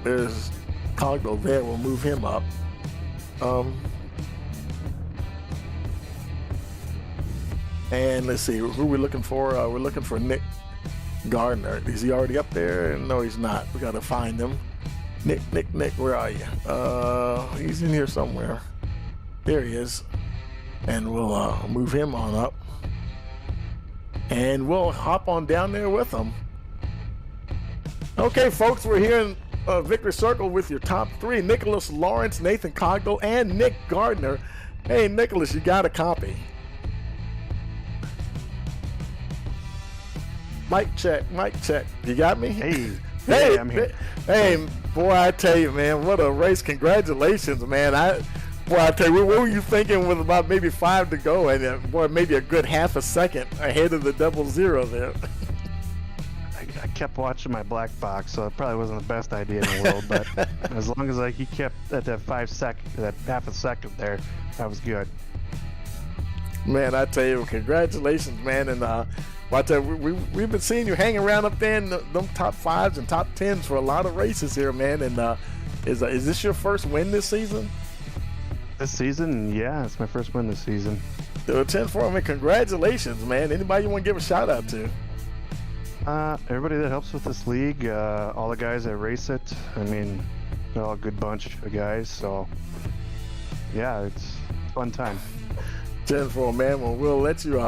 There's Cogdell there. We'll move him up. And let's see. Who are we looking for? We're looking for Nick Gardner. Is he already up there? No, he's not. We gotta find him. Nick, where are you? He's in here somewhere. There he is. And we'll move him on up. And we'll hop on down there with him. Okay, folks, we're here in Victory Circle with your top 3. Nicholas Lawrence, Nathan Cogdell, and Nick Gardner. Hey, Nicholas, you got a copy. Mic check. You got me? Hey, I'm here. Hey, boy, I tell you, man, what a race. Congratulations, man. I tell you, what were you thinking with about maybe 5 to go, and boy, maybe a good half a second ahead of the 00 there? I kept watching my black box, so it probably wasn't the best idea in the world. But as long as he kept at that that half a second there, that was good. Man, I tell you, congratulations, man. And I tell you, we've been seeing you hanging around up there in them top 5s and top 10s for a lot of races here, man. And is this your first win this season? This season, yeah, it's my first win this season. 10-4, I mean, congratulations, man. Anybody you want to give a shout out to? Everybody that helps with this league, all the guys that race it. I mean, they're all a good bunch of guys. So, yeah, it's a fun time. 10-4, man. Well, we'll let you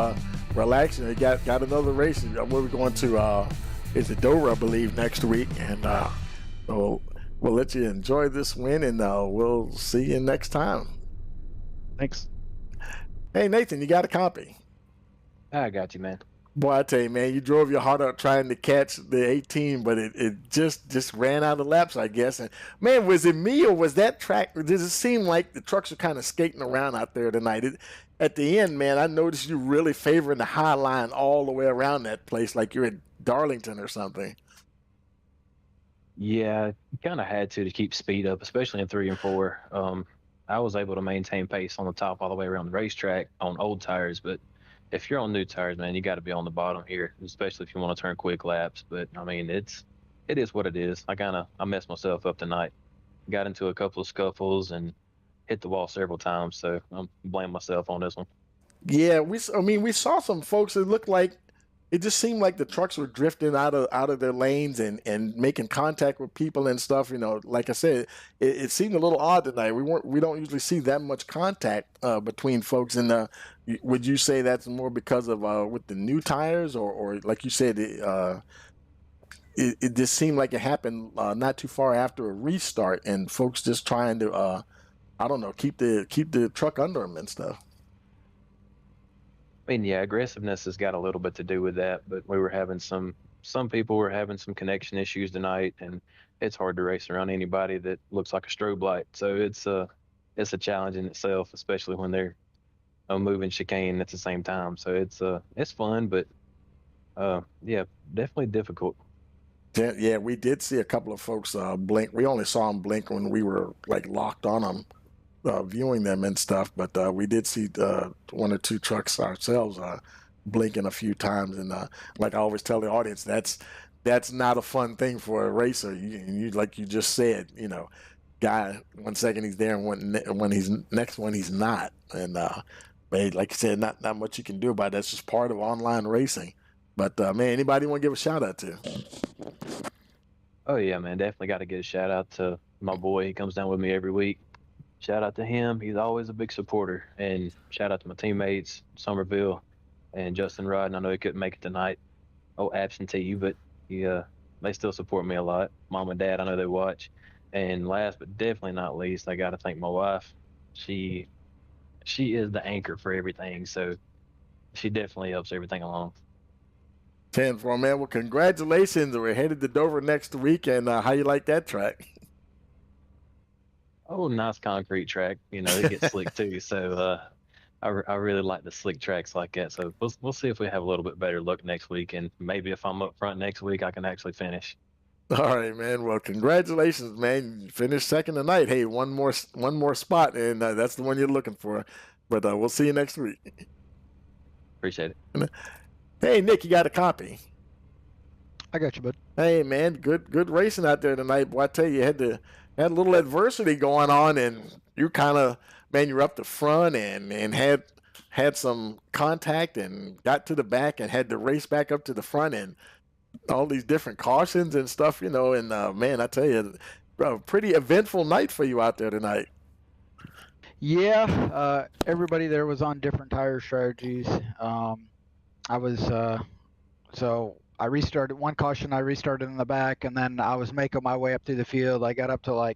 relax. You got another race. We're going to it's Dover, I believe, next week, and so we'll let you enjoy this win, and we'll see you next time. Thanks. Hey, Nathan, you got a copy? I got you, man. Boy, I tell you, man, you drove your heart out trying to catch the 18, but it just ran out of laps, I guess. And man, was it me or was that track? Does it seem like the trucks are kind of skating around out there tonight? At the end, man, I noticed you really favoring the high line all the way around that place, like you're at Darlington or something. Yeah, you kind of had to keep speed up, especially in 3 and 4. I was able to maintain pace on the top all the way around the racetrack on old tires, but if you're on new tires, man, you got to be on the bottom here, especially if you want to turn quick laps. But I mean, it is what it is. I messed myself up tonight. Got into a couple of scuffles and hit the wall several times, so I'm blaming myself on this one. Yeah, we saw some folks that looked like it just seemed like the trucks were drifting out of their lanes and making contact with people and stuff. You know, like I said, it seemed a little odd tonight. We don't usually see that much contact between folks. And would you say that's more because of with the new tires, or like you said, it just seemed like it happened not too far after a restart, and folks just trying to I don't know, keep the truck under them and stuff. I mean, yeah, aggressiveness has got a little bit to do with that, but we were having some people were having some connection issues tonight, and it's hard to race around anybody that looks like a strobe light. So it's a challenge in itself, especially when they're moving chicane at the same time. So it's fun, but yeah, definitely difficult. Yeah, we did see a couple of folks blink. We only saw them blink when we were like locked on them, viewing them and stuff. But we did see 1 or 2 trucks ourselves blinking a few times. And like I always tell the audience, that's not a fun thing for a racer. You like you just said, you know, guy 1 second he's there, and when he's next one he's not. And but like you said, not much you can do about it. That's just part of online racing. But man, anybody want to give a shout out to? Oh yeah, man, definitely got to get a shout out to my boy. He comes down with me every week. Shout out to him. He's always a big supporter. And shout out to my teammates, Somerville and Justin Rod. And I know he couldn't make it tonight. Oh, absentee, but they still support me a lot. Mom and Dad, I know they watch. And last but definitely not least, I got to thank my wife. She is the anchor for everything. So she definitely helps everything along. 10-4, man. Well, congratulations. We're headed to Dover next week, and how you like that track? Oh, nice concrete track. You know, it gets slick too. So I really like the slick tracks like that. So we'll see if we have a little bit better luck next week, and maybe if I'm up front next week, I can actually finish. All right, man. Well, congratulations, man. You finished second tonight. Hey, one more spot, and that's the one you're looking for. But we'll see you next week. Appreciate it. Hey, Nick, you got a copy? I got you, bud. Hey, man, good racing out there tonight. Boy, I tell you, you had a little adversity going on, and you kind of, man, you're up the front and had some contact and got to the back and had to race back up to the front and all these different cautions and stuff, you know. And man, I tell you, a pretty eventful night for you out there tonight. Yeah, everybody there was on different tire strategies. I was so I restarted one caution. I restarted in the back, and then I was making my way up through the field. I got up to I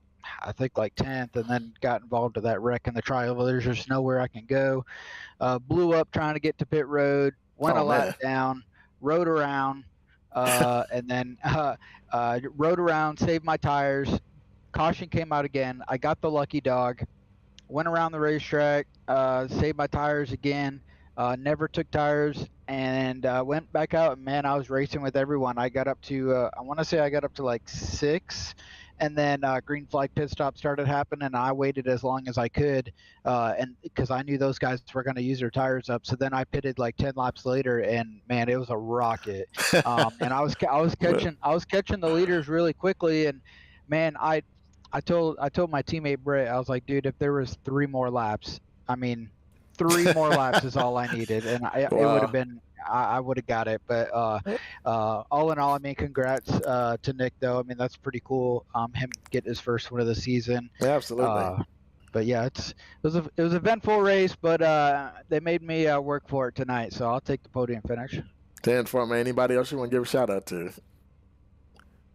think 10th, and then got involved with that wreck in the tri-oval. There's just nowhere I can go. Blew up trying to get to pit road. Went a lap down, rode around, and then rode around, saved my tires. Caution came out again. I got the lucky dog. Went around the racetrack, saved my tires again. never took tires, and went back out. And man, I was racing with everyone. I got up to I want to say I got up to like 6, and then green flag pit stop started happening. And I waited as long as I could, and because I knew those guys were going to use their tires up. So then I pitted like 10 laps later, and man, it was a rocket. And I was catching the leaders really quickly, and man, I told my teammate Brett, I was like, dude, if there was 3 more laps, I mean, 3 more laps is all I needed, and it would have been, I would have got it. But all in all, I mean, congrats to Nick, though. I mean, that's pretty cool. Him getting his first win of the season. Absolutely. But yeah, it was an eventful race, but they made me work for it tonight, so I'll take the podium finish. 10 for me. Anybody else you want to give a shout out to?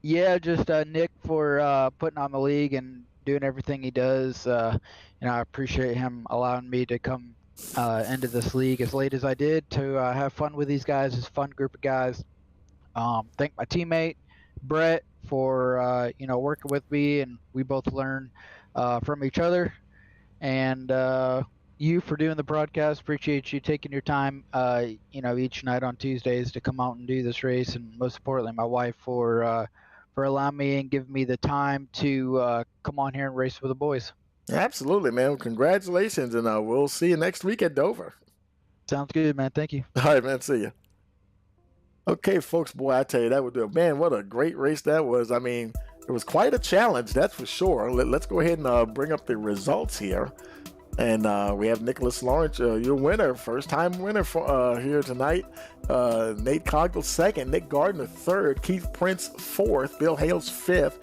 Yeah, just Nick for putting on the league and doing everything he does. I appreciate him allowing me to come into this league as late as I did to have fun with these guys. It's a fun group of guys. Thank my teammate Brett for working with me, and we both learn from each other. And you for doing the broadcast. Appreciate you taking your time, each night on Tuesdays to come out and do this race, and most importantly, my wife for allowing me and giving me the time to come on here and race with the boys. Absolutely, man. Congratulations, and we'll see you next week at Dover. Sounds good, man. Thank you. All right, man. See you. Okay, folks, boy, I tell you, that would do it. Man, what a great race that was. I mean, it was quite a challenge, that's for sure. Let's go ahead and bring up the results here. And we have Nicholas Lawrence, your winner, first-time winner for here tonight. Nate Cogdell second, Nick Gardner third, Keith Prince fourth, Bill Hales fifth,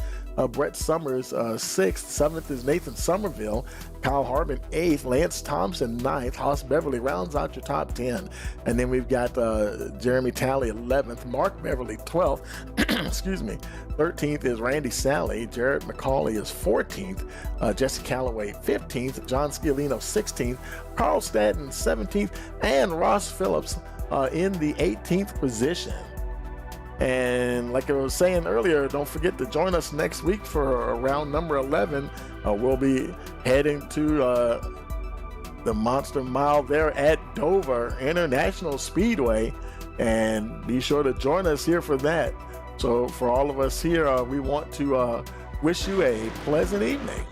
Brett Summers sixth, seventh is Nathan Somerville, Kyle Harbin eighth, Lance Thompson ninth, Haas Beverly rounds out your top 10. And then we've got Jeremy Talley 11th, Mark Beverly 12th, excuse me, 13th is Randy Sally, Jared McCauley is 14th, Jesse Calloway 15th, John Sciolino 16th, Carl Stanton 17th, and Ross Phillips in the 18th position. And like I was saying earlier, don't forget to join us next week for round number 11. We'll be heading to the Monster Mile there at Dover International Speedway, and be sure to join us here for that. So for all of us here, we want to wish you a pleasant evening.